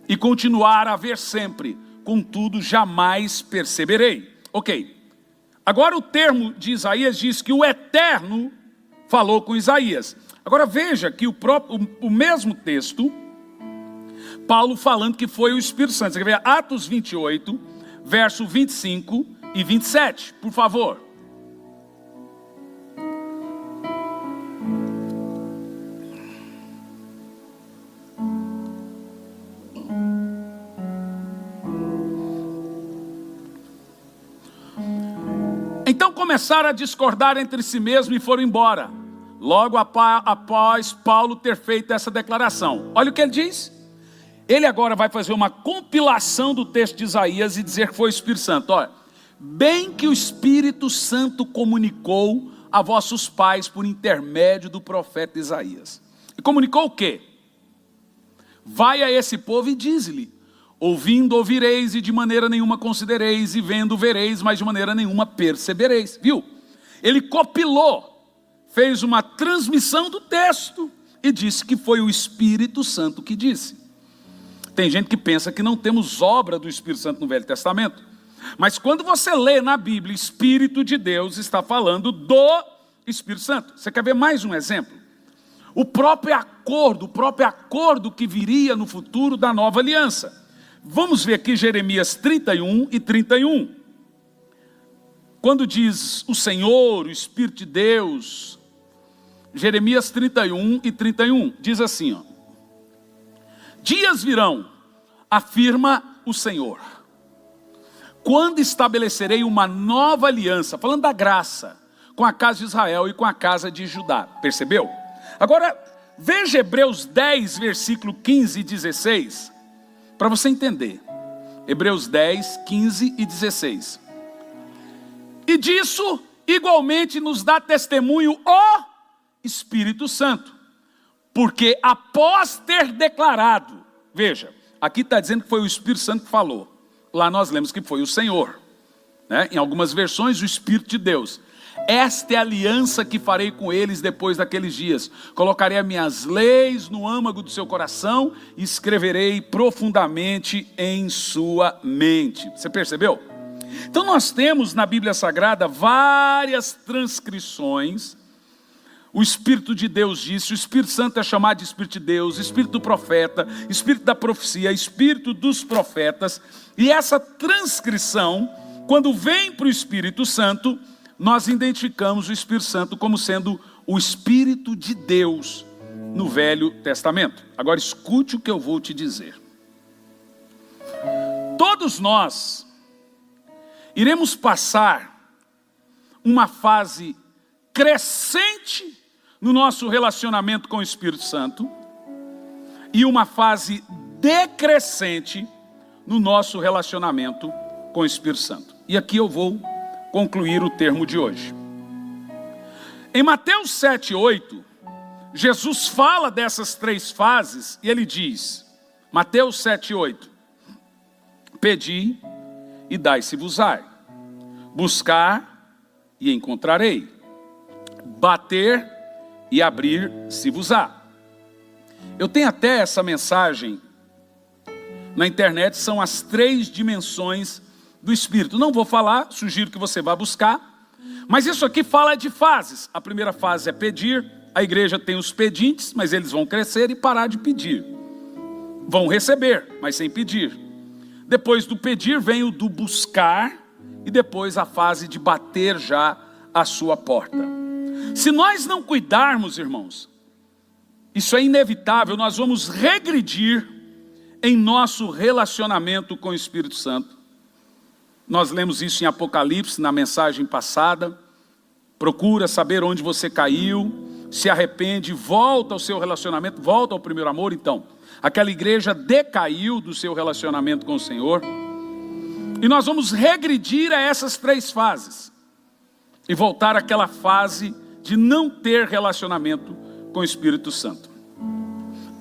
e continuar a ver sempre, contudo jamais perceberei. Ok, agora o termo de Isaías diz que o Eterno falou com Isaías. Agora veja que o mesmo texto, Paulo falando que foi o Espírito Santo. Você quer ver? Atos 28, verso 25 e 27, por favor. Então começaram a discordar entre si mesmos e foram embora. Logo após Paulo ter feito essa declaração. Olha o que ele diz. Ele agora vai fazer uma compilação do texto de Isaías e dizer que foi o Espírito Santo. Olha, bem que o Espírito Santo comunicou a vossos pais por intermédio do profeta Isaías. E comunicou o quê? Vai a esse povo e diz-lhe, ouvindo ouvireis e de maneira nenhuma considereis, e vendo vereis, mas de maneira nenhuma percebereis. Viu? Ele compilou, fez uma transmissão do texto e disse que foi o Espírito Santo que disse. Tem gente que pensa que não temos obra do Espírito Santo no Velho Testamento. Mas quando você lê na Bíblia, Espírito de Deus está falando do Espírito Santo. Você quer ver mais um exemplo? O próprio acordo que viria no futuro da nova aliança. Vamos ver aqui Jeremias 31 e 31. Quando diz o Senhor, o Espírito de Deus, Jeremias 31 e 31, diz assim, ó. Dias virão, afirma o Senhor, quando estabelecerei uma nova aliança, falando da graça, com a casa de Israel e com a casa de Judá. Percebeu? Agora, veja Hebreus 10, versículo 15 e 16, para você entender. Hebreus 10, 15 e 16. E disso, igualmente, nos dá testemunho o Espírito Santo. Porque após ter declarado, veja, aqui está dizendo que foi o Espírito Santo que falou. Lá nós lemos que foi o Senhor. Né? Em algumas versões, o Espírito de Deus. Esta é a aliança que farei com eles depois daqueles dias. Colocarei as minhas leis no âmago do seu coração e escreverei profundamente em sua mente. Você percebeu? Então nós temos na Bíblia Sagrada várias transcrições. O Espírito de Deus disse, o Espírito Santo é chamado de Espírito de Deus, Espírito do profeta, Espírito da profecia, Espírito dos profetas. E essa transcrição, quando vem para o Espírito Santo, nós identificamos o Espírito Santo como sendo o Espírito de Deus no Velho Testamento. Agora escute o que eu vou te dizer. Todos nós iremos passar uma fase crescente no nosso relacionamento com o Espírito Santo e uma fase decrescente no nosso relacionamento com o Espírito Santo. E aqui eu vou concluir o termo de hoje. Em Mateus 7, 8, Jesus fala dessas três fases e ele diz, Mateus 7, 8, pedi e dai-se-vos-á, buscar e encontrarei, bater e abrir-se-vos-á. Eu tenho até essa mensagem na internet, são as três dimensões do Espírito. Não vou falar, sugiro que você vá buscar, mas isso aqui fala de fases. A primeira fase é pedir, a igreja tem os pedintes, mas eles vão crescer e parar de pedir. Vão receber, mas sem pedir. Depois do pedir vem o do buscar e depois a fase de bater já a sua porta. Se nós não cuidarmos, irmãos, isso é inevitável, nós vamos regredir em nosso relacionamento com o Espírito Santo. Nós lemos isso em Apocalipse, na mensagem passada. Procura saber onde você caiu, se arrepende, volta ao seu relacionamento, volta ao primeiro amor. Então, aquela igreja decaiu do seu relacionamento com o Senhor. E nós vamos regredir a essas três fases. E voltar àquela fase de não ter relacionamento com o Espírito Santo.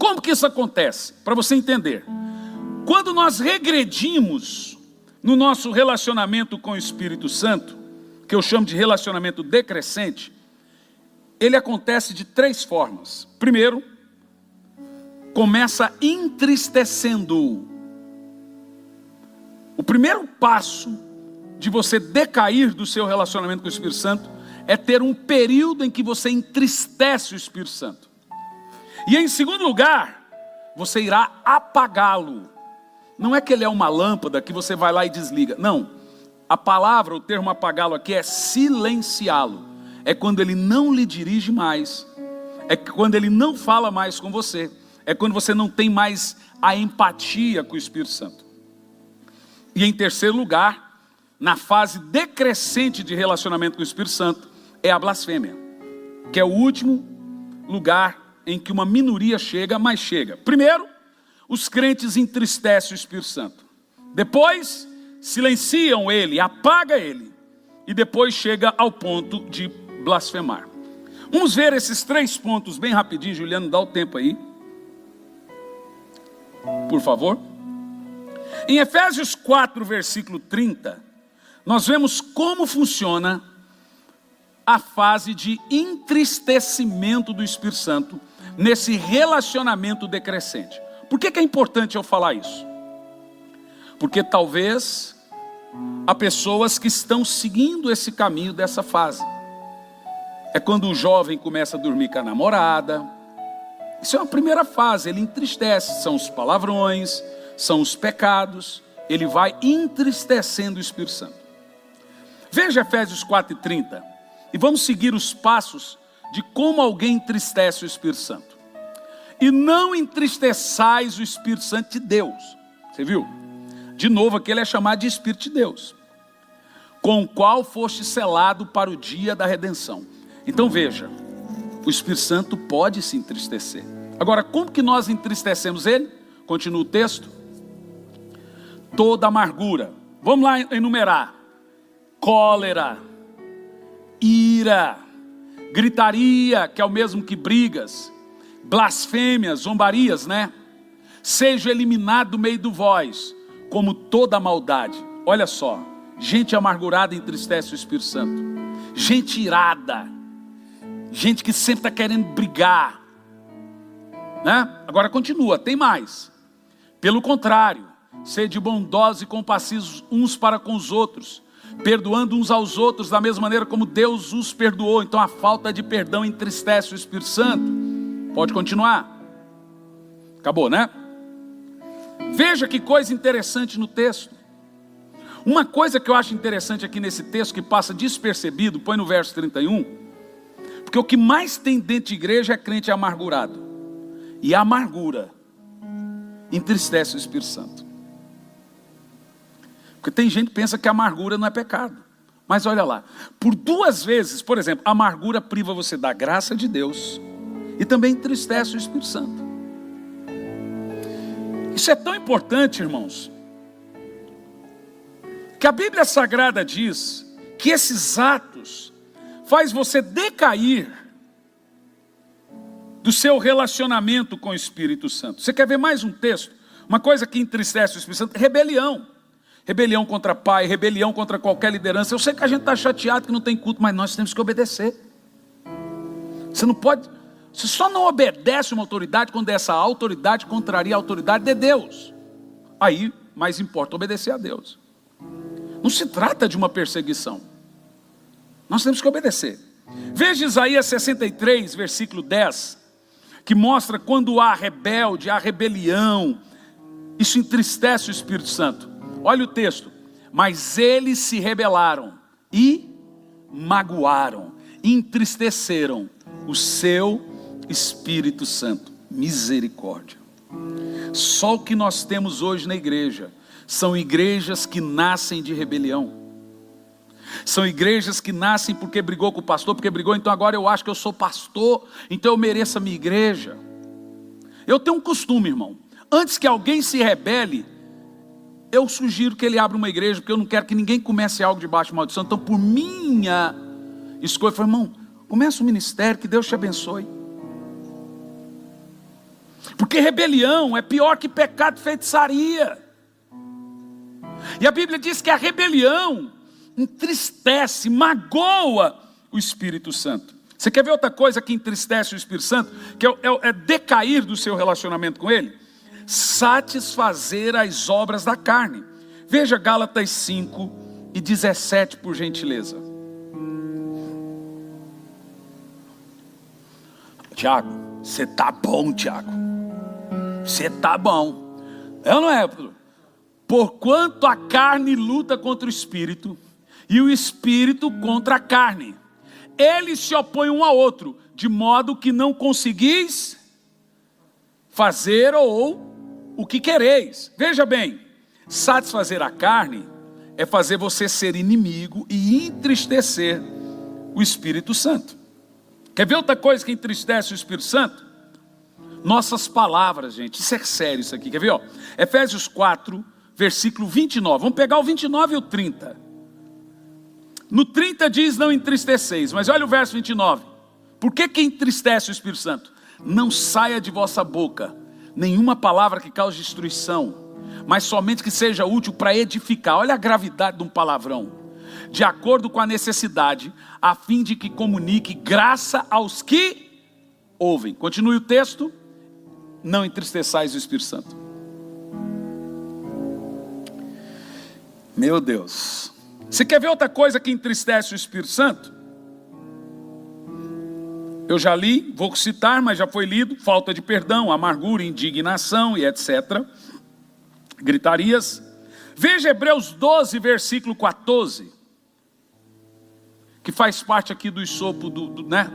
Como que isso acontece? Para você entender. Quando nós regredimos no nosso relacionamento com o Espírito Santo, que eu chamo de relacionamento decrescente, ele acontece de 3 formas. Primeiro, começa entristecendo-o. O primeiro passo de você decair do seu relacionamento com o Espírito Santo é ter um período em que você entristece o Espírito Santo. E em segundo lugar, você irá apagá-lo. Não é que ele é uma lâmpada que você vai lá e desliga. Não. A palavra, o termo apagá-lo aqui é silenciá-lo. É quando ele não lhe dirige mais. É quando ele não fala mais com você. É quando você não tem mais a empatia com o Espírito Santo. E em terceiro lugar, na fase decrescente de relacionamento com o Espírito Santo, é a blasfêmia, que é o último lugar em que uma minoria chega, mas chega. Primeiro, os crentes entristecem o Espírito Santo. Depois, silenciam ele, apaga ele. E depois chega ao ponto de blasfemar. Vamos ver esses 3 pontos bem rapidinho. Juliano, dá o tempo aí, por favor. Em Efésios 4, versículo 30, nós vemos como funciona a fase de entristecimento do Espírito Santo nesse relacionamento decrescente. Por que é importante eu falar isso? Porque talvez há pessoas que estão seguindo esse caminho dessa fase. É quando o jovem começa a dormir com a namorada. Isso é uma primeira fase, ele entristece, são os palavrões, são os pecados, ele vai entristecendo o Espírito Santo. Veja Efésios 4:30 e vamos seguir os passos de como alguém entristece o Espírito Santo. E não entristeçais o Espírito Santo de Deus. Você viu? De novo aqui ele é chamado de Espírito de Deus, com o qual foste selado para o dia da redenção. Então veja, o Espírito Santo pode se entristecer. Agora, como que nós entristecemos ele? Continua o texto. Toda amargura. Vamos lá enumerar. Cólera, ira, gritaria, que é o mesmo que brigas, blasfêmias, zombarias, né? Seja eliminado do meio do vós, como toda maldade. Olha só, gente amargurada entristece o Espírito Santo. Gente irada, gente que sempre está querendo brigar, né? Agora continua, tem mais. Pelo contrário, sede bondosos e compassivos uns para com os outros, perdoando uns aos outros da mesma maneira como Deus os perdoou. Então a falta de perdão entristece o Espírito Santo. Pode continuar. Acabou, né? Veja que coisa interessante no texto. Uma coisa que eu acho interessante aqui nesse texto, que passa despercebido, põe no verso 31, porque o que mais tem dentro de igreja é crente amargurado. E a amargura entristece o Espírito Santo. Porque tem gente que pensa que a amargura não é pecado. Mas olha lá, por 2 vezes, por exemplo, a amargura priva você da graça de Deus e também entristece o Espírito Santo. Isso é tão importante, irmãos, que a Bíblia Sagrada diz que esses atos faz você decair do seu relacionamento com o Espírito Santo. Você quer ver mais um texto? Uma coisa que entristece o Espírito Santo: rebelião. Rebelião contra pai, rebelião contra qualquer liderança. Eu sei que a gente está chateado que não tem culto, mas nós temos que obedecer. Você não pode, você só não obedece uma autoridade quando essa autoridade contraria a autoridade de Deus. Aí, mais importa obedecer a Deus. Não se trata de uma perseguição. Nós temos que obedecer. Veja Isaías 63, versículo 10, que mostra quando há rebelde, há rebelião, isso entristece o Espírito Santo. Olha o texto. Mas eles se rebelaram e magoaram, entristeceram o seu Espírito Santo. Misericórdia. Só o que nós temos hoje na igreja são igrejas que nascem de rebelião. São igrejas que nascem porque brigou com o pastor, porque brigou, então agora eu acho que eu sou pastor, então eu mereço a minha igreja. Eu tenho um costume, irmão, antes que alguém se rebele, eu sugiro que ele abra uma igreja, porque eu não quero que ninguém comece algo debaixo de maldição. Então, por minha escolha, eu falei: irmão, começa um ministério, que Deus te abençoe. Porque rebelião é pior que pecado de feitiçaria. E a Bíblia diz que a rebelião entristece, magoa o Espírito Santo. Você quer ver outra coisa que entristece o Espírito Santo? Que é decair do seu relacionamento com Ele? Satisfazer as obras da carne. Veja Gálatas 5:17, por gentileza. Tiago, você tá bom, Tiago. Você tá bom. É ou não é? Porquanto a carne luta contra o Espírito, e o Espírito contra a carne. Eles se opõem um ao outro, de modo que não conseguis fazer ou o que quereis. Veja bem, satisfazer a carne é fazer você ser inimigo e entristecer o Espírito Santo. Quer ver outra coisa que entristece o Espírito Santo? Nossas palavras, gente. Isso é sério isso aqui. Quer ver? Efésios 4, versículo 29. Vamos pegar o 29 e o 30. No 30 diz: não entristeceis. Mas olha o verso 29. Por que entristece o Espírito Santo? Não saia de vossa boca nenhuma palavra que cause destruição, mas somente que seja útil para edificar. Olha a gravidade de um palavrão. De acordo com a necessidade, a fim de que comunique graça aos que ouvem. Continue o texto. Não entristeçais o Espírito Santo. Meu Deus. Você quer ver outra coisa que entristece o Espírito Santo? Eu já li, vou citar, mas já foi lido. Falta de perdão, amargura, indignação e etc. Gritarias. Veja Hebreus 12, versículo 14. Que faz parte aqui do essopo né?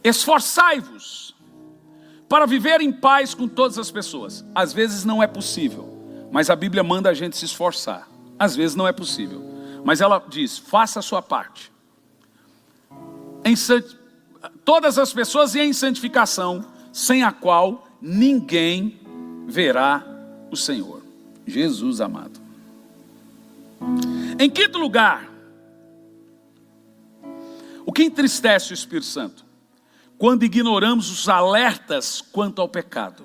Esforçai-vos para viver em paz com todas as pessoas. Às vezes não é possível, mas a Bíblia manda a gente se esforçar. Às vezes não é possível, mas ela diz: faça a sua parte. Todas as pessoas e em santificação, sem a qual ninguém verá o Senhor. Jesus amado. Em quinto lugar, o que entristece o Espírito Santo? Quando ignoramos os alertas quanto ao pecado.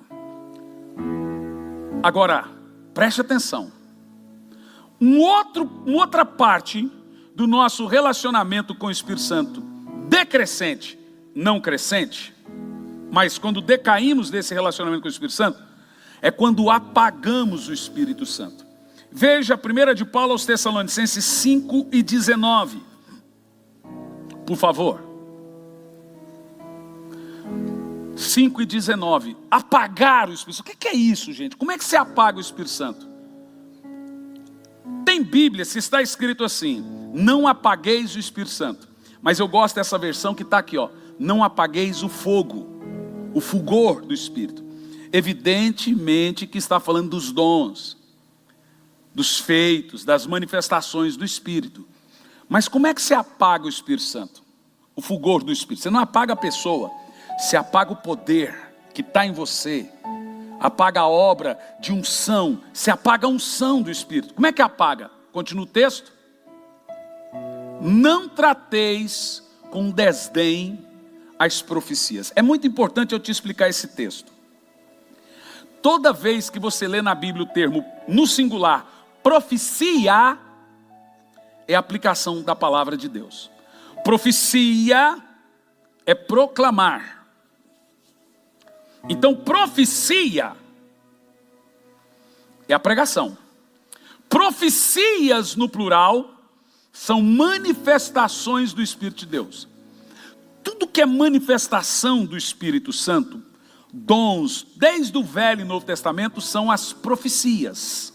Agora, preste atenção. Outra parte do nosso relacionamento com o Espírito Santo, decrescente, não crescente, mas quando decaímos desse relacionamento com o Espírito Santo, é quando apagamos o Espírito Santo. Veja 1 de Paulo aos Tessalonicenses 5:19. Por favor. 5:19. Apagar o Espírito Santo. O que é isso, gente? Como é que se apaga o Espírito Santo? Tem Bíblia, se está escrito assim: não apagueis o Espírito Santo. Mas eu gosto dessa versão que está aqui, não apagueis o fogo, o fulgor do Espírito. Evidentemente que está falando dos dons, dos feitos, das manifestações do Espírito. Mas como é que se apaga o Espírito Santo? O fulgor do Espírito. Você não apaga a pessoa, se apaga o poder que está em você. Apaga a obra de unção, se apaga a unção do Espírito. Como é que apaga? Continua o texto. Não trateis com desdém as profecias. É muito importante eu te explicar esse texto. Toda vez que você lê na Bíblia o termo no singular, profecia, é a aplicação da palavra de Deus. Profecia é proclamar. Então profecia é a pregação. Profecias no plural são manifestações do Espírito de Deus. Tudo que é manifestação do Espírito Santo, dons, desde o Velho e Novo Testamento, são as profecias.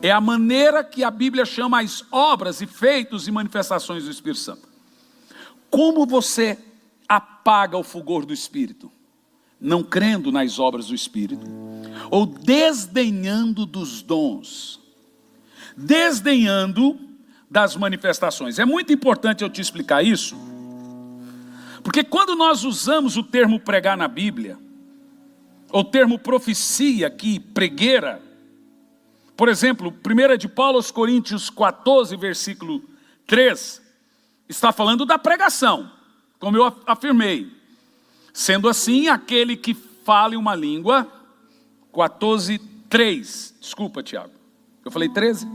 É a maneira que a Bíblia chama as obras e feitos e manifestações do Espírito Santo. Como você apaga o fulgor do Espírito? Não crendo nas obras do Espírito, ou desdenhando dos dons, desdenhando das manifestações. É muito importante eu te explicar isso, porque quando nós usamos o termo pregar na Bíblia, ou o termo profecia aqui, pregueira, por exemplo, 1 de Paulo aos Coríntios 14, versículo 3, está falando da pregação, como eu afirmei. Sendo assim, aquele que fale uma língua, 14:3. Desculpa, Tiago. Eu falei 13?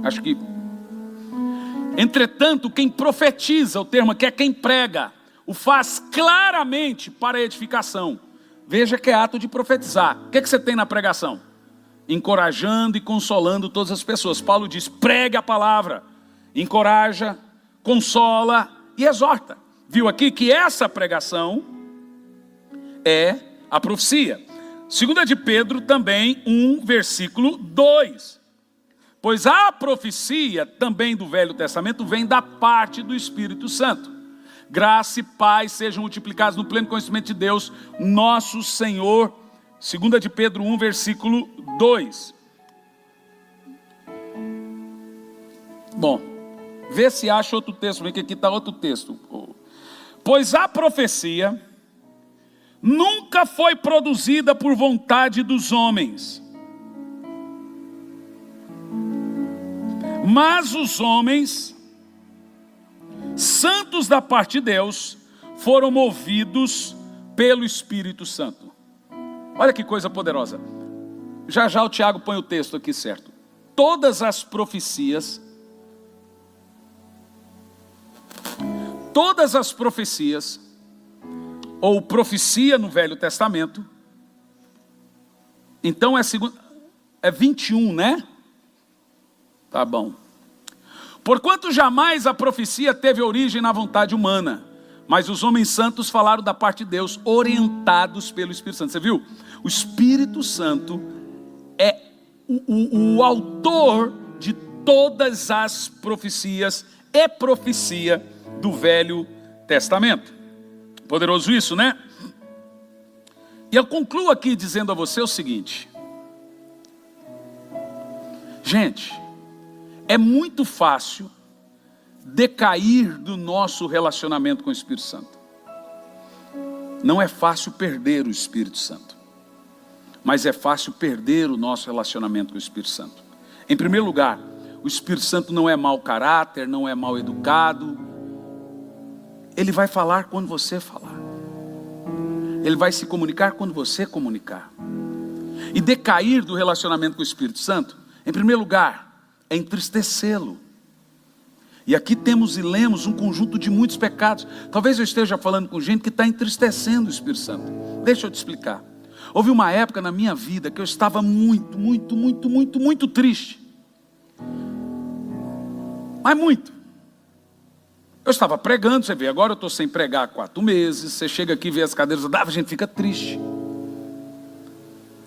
Acho que... Entretanto, quem profetiza, o termo aqui é quem prega, o faz claramente para edificação. Veja que é ato de profetizar. O que você tem na pregação? Encorajando e consolando todas as pessoas. Paulo diz, pregue a palavra. Encoraja, consola e exorta. Viu aqui que essa pregação é a profecia. 2 de Pedro também 1, versículo 2. Pois a profecia também do Velho Testamento vem da parte do Espírito Santo. Graça e paz sejam multiplicados no pleno conhecimento de Deus, nosso Senhor. 2 de Pedro 1, versículo 2. Bom, vê se acha outro texto, vê que aqui está outro texto. Pois a profecia nunca foi produzida por vontade dos homens, mas os homens, santos da parte de Deus, foram movidos pelo Espírito Santo. Olha que coisa poderosa. Já já o Tiago põe o texto aqui certo. Todas as profecias, ou profecia no Velho Testamento, então é 21, né? Tá bom. Porquanto jamais a profecia teve origem na vontade humana, mas os homens santos falaram da parte de Deus, orientados pelo Espírito Santo. Você viu? O Espírito Santo é o autor de todas as profecias e profecia do Velho Testamento. Poderoso isso, né? E eu concluo aqui dizendo a você o seguinte. Gente, é muito fácil decair do nosso relacionamento com o Espírito Santo. Não é fácil perder o Espírito Santo, mas é fácil perder o nosso relacionamento com o Espírito Santo. Em primeiro lugar, o Espírito Santo não é mau caráter, não é mal educado. Ele vai falar quando você falar. Ele vai se comunicar quando você comunicar. E decair do relacionamento com o Espírito Santo, em primeiro lugar, é entristecê-lo. E aqui temos e lemos um conjunto de muitos pecados. Talvez eu esteja falando com gente que está entristecendo o Espírito Santo. Deixa eu te explicar. Houve uma época na minha vida que eu estava muito triste. Mas muito. Eu estava pregando, você vê, agora eu estou sem pregar há 4 meses. Você chega aqui e vê as cadeiras, a gente fica triste.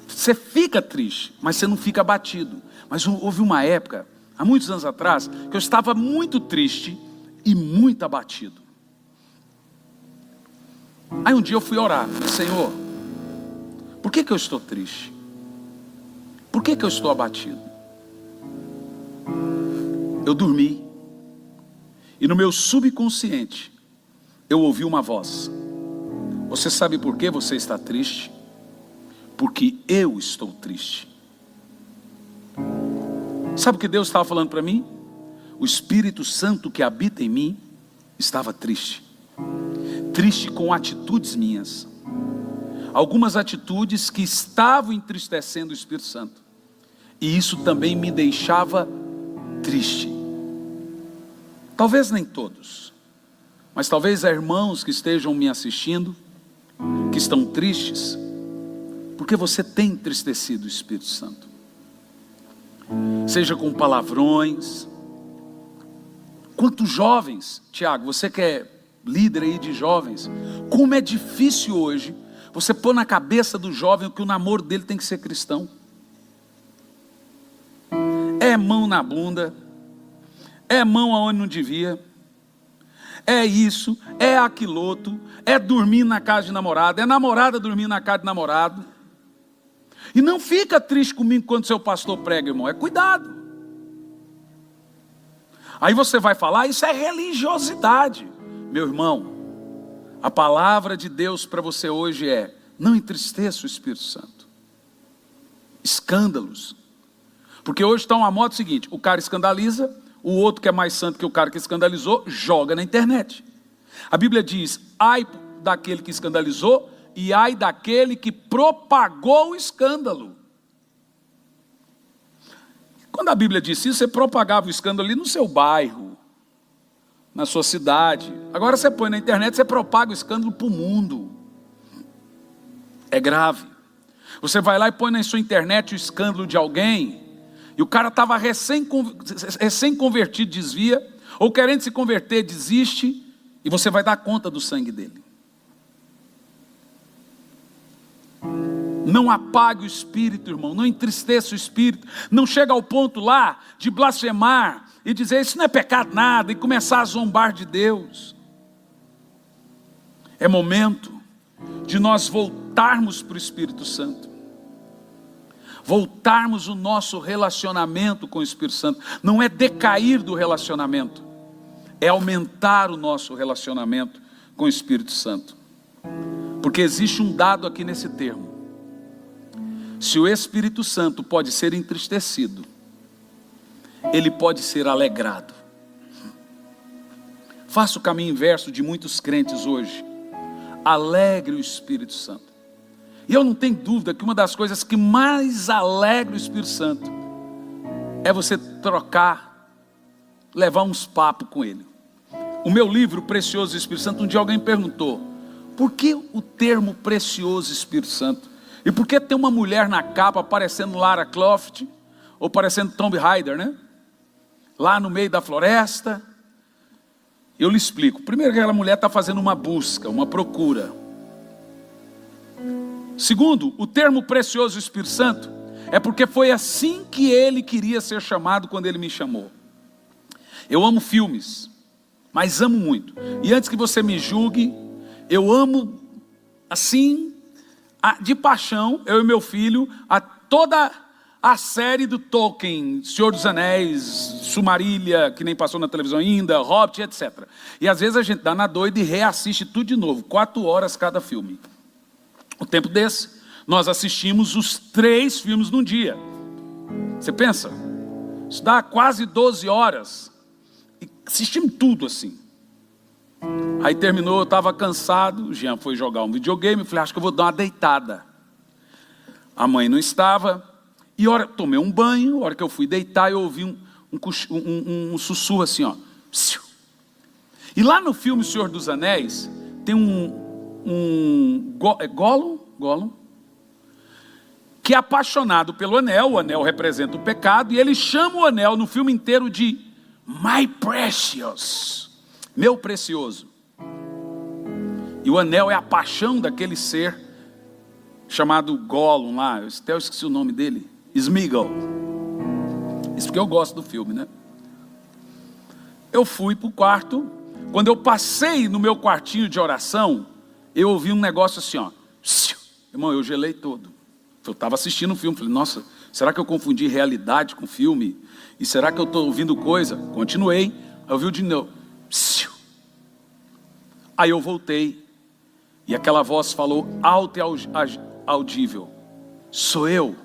Você fica triste, mas você não fica abatido. Mas houve uma época, há muitos anos atrás, que eu estava muito triste e muito abatido. Aí um dia eu fui orar, falei, Senhor, por que eu estou triste? Por que eu estou abatido? Eu dormi. E no meu subconsciente, eu ouvi uma voz. Você sabe por que você está triste? Porque eu estou triste. Sabe o que Deus estava falando para mim? O Espírito Santo que habita em mim estava triste. Triste com atitudes minhas. Algumas atitudes que estavam entristecendo o Espírito Santo. E isso também me deixava triste. Talvez nem todos, mas talvez há irmãos que estejam me assistindo, que estão tristes, porque você tem entristecido o Espírito Santo. Seja com palavrões. Quantos jovens, Tiago, você que é líder aí de jovens, como é difícil hoje você pôr na cabeça do jovem que o namoro dele tem que ser cristão. É mão na bunda, é mão aonde não devia, é isso, é aquilo outro, é dormir na casa de namorada, é namorada dormir na casa de namorado. E não fica triste comigo quando seu pastor prega, irmão, é cuidado. Aí você vai falar, isso é religiosidade. Meu irmão, a palavra de Deus para você hoje é, não entristeça o Espírito Santo. Escândalos. Porque hoje está uma moda seguinte, o cara escandaliza, o outro que é mais santo que o cara que escandalizou, joga na internet. A Bíblia diz, ai daquele que escandalizou e ai daquele que propagou o escândalo. Quando a Bíblia disse isso, você propagava o escândalo ali no seu bairro, na sua cidade. Agora você põe na internet, você propaga o escândalo para o mundo. É grave. Você vai lá e põe na sua internet o escândalo de alguém, e o cara estava recém-convertido, desvia, ou querendo se converter, desiste, e você vai dar conta do sangue dele. Não apague o espírito, irmão, não entristeça o espírito, não chega ao ponto lá de blasfemar e dizer isso não é pecado nada e começar a zombar de Deus. É momento de nós voltarmos para o Espírito Santo, voltarmos o nosso relacionamento com o Espírito Santo. Não é decair do relacionamento, é aumentar o nosso relacionamento com o Espírito Santo. Porque existe um dado aqui nesse termo: se o Espírito Santo pode ser entristecido, ele pode ser alegrado. Faça o caminho inverso de muitos crentes hoje. Alegre o Espírito Santo. E eu não tenho dúvida que uma das coisas que mais alegra o Espírito Santo é você trocar, levar uns papos com ele. O meu livro, Precioso Espírito Santo, um dia alguém perguntou: por que o termo Precioso Espírito Santo? E por que tem uma mulher na capa parecendo Lara Croft, ou parecendo Tomb Raider, né? Lá no meio da floresta. Eu lhe explico. Primeiro, que aquela mulher está fazendo uma busca, uma procura. Segundo, o termo Precioso Espírito Santo é porque foi assim que ele queria ser chamado quando ele me chamou. Eu amo filmes, mas amo muito. E antes que você me julgue, eu amo assim, de paixão, eu e meu filho, toda a série do Tolkien, Senhor dos Anéis, Silmarillion, que nem passou na televisão ainda, Hobbit, etc. E às vezes a gente dá na doida e reassiste tudo de novo, 4 horas cada filme. O tempo desse, nós assistimos os 3 filmes num dia. Você pensa? Isso dá quase 12 horas. E assistimos tudo assim. Aí terminou, eu estava cansado, o Jean foi jogar um videogame, eu falei, acho que eu vou dar uma deitada. A mãe não estava, e tomei um banho, a hora que eu fui deitar, eu ouvi um sussurro assim, ó. E lá no filme Senhor dos Anéis, tem Gollum, que é apaixonado pelo anel, o anel representa o pecado, e ele chama o anel no filme inteiro de My Precious, meu precioso. E o anel é a paixão daquele ser chamado Gollum lá, eu até esqueci o nome dele, Sméagol. Isso porque eu gosto do filme, né? Eu fui para o quarto, quando eu passei no meu quartinho de oração, eu ouvi um negócio assim, ó. Irmão, eu gelei todo. Eu estava assistindo um filme, falei, nossa, será que eu confundi realidade com filme? E será que eu estou ouvindo coisa? Continuei, aí eu ouvi de novo. Aí eu voltei, e aquela voz falou alto e audível: sou eu,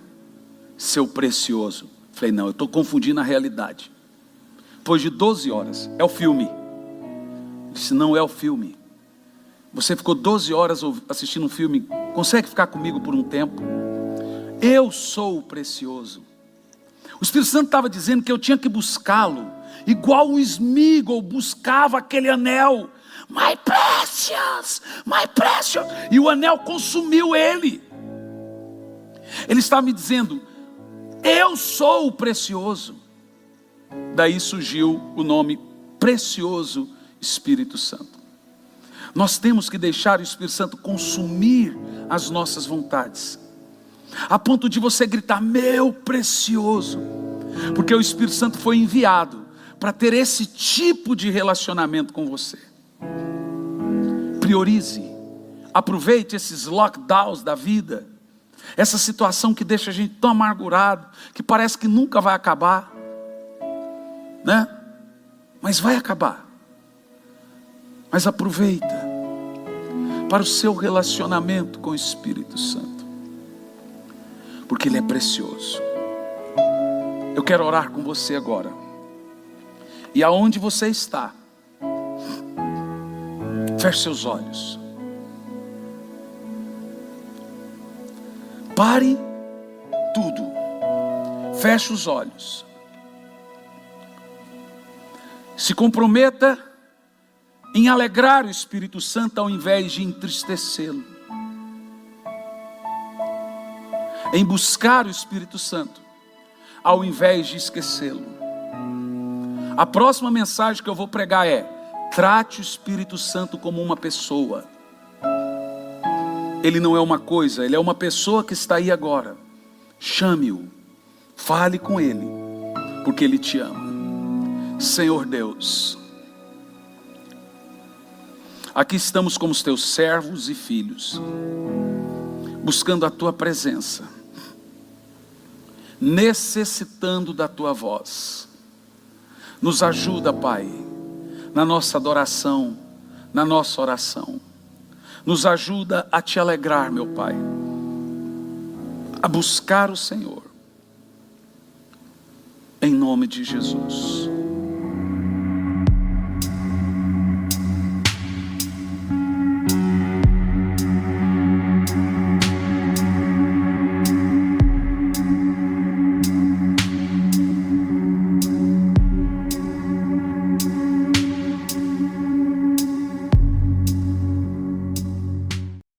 seu precioso. Falei, não, eu estou confundindo a realidade. Depois de 12 horas, é o filme. Ele disse, não é o filme. Você ficou 12 horas assistindo um filme, consegue ficar comigo por um tempo? Eu sou o precioso. O Espírito Santo estava dizendo que eu tinha que buscá-lo, igual o Sméagol buscava aquele anel. My precious, my precious. E o anel consumiu ele. Ele estava me dizendo, eu sou o precioso. Daí surgiu o nome Precioso Espírito Santo. Nós temos que deixar o Espírito Santo consumir as nossas vontades, a ponto de você gritar, meu precioso, porque o Espírito Santo foi enviado para ter esse tipo de relacionamento com você. Priorize, aproveite esses lockdowns da vida, essa situação que deixa a gente tão amargurado, que parece que nunca vai acabar, né? Mas vai acabar. Mas aproveita para o seu relacionamento com o Espírito Santo, porque Ele é precioso. Eu quero orar com você agora, e aonde você está, feche seus olhos. Pare tudo. Feche os olhos. Se comprometa em alegrar o Espírito Santo ao invés de entristecê-lo. Em buscar o Espírito Santo ao invés de esquecê-lo. A próxima mensagem que eu vou pregar é: trate o Espírito Santo como uma pessoa. Ele não é uma coisa, ele é uma pessoa que está aí agora. Chame-o, fale com ele, porque ele te ama. Senhor Deus, aqui estamos como os teus servos e filhos, buscando a tua presença, necessitando da tua voz. Nos ajuda, Pai, na nossa adoração, na nossa oração. Nos ajuda a te alegrar, meu Pai, a buscar o Senhor, em nome de Jesus.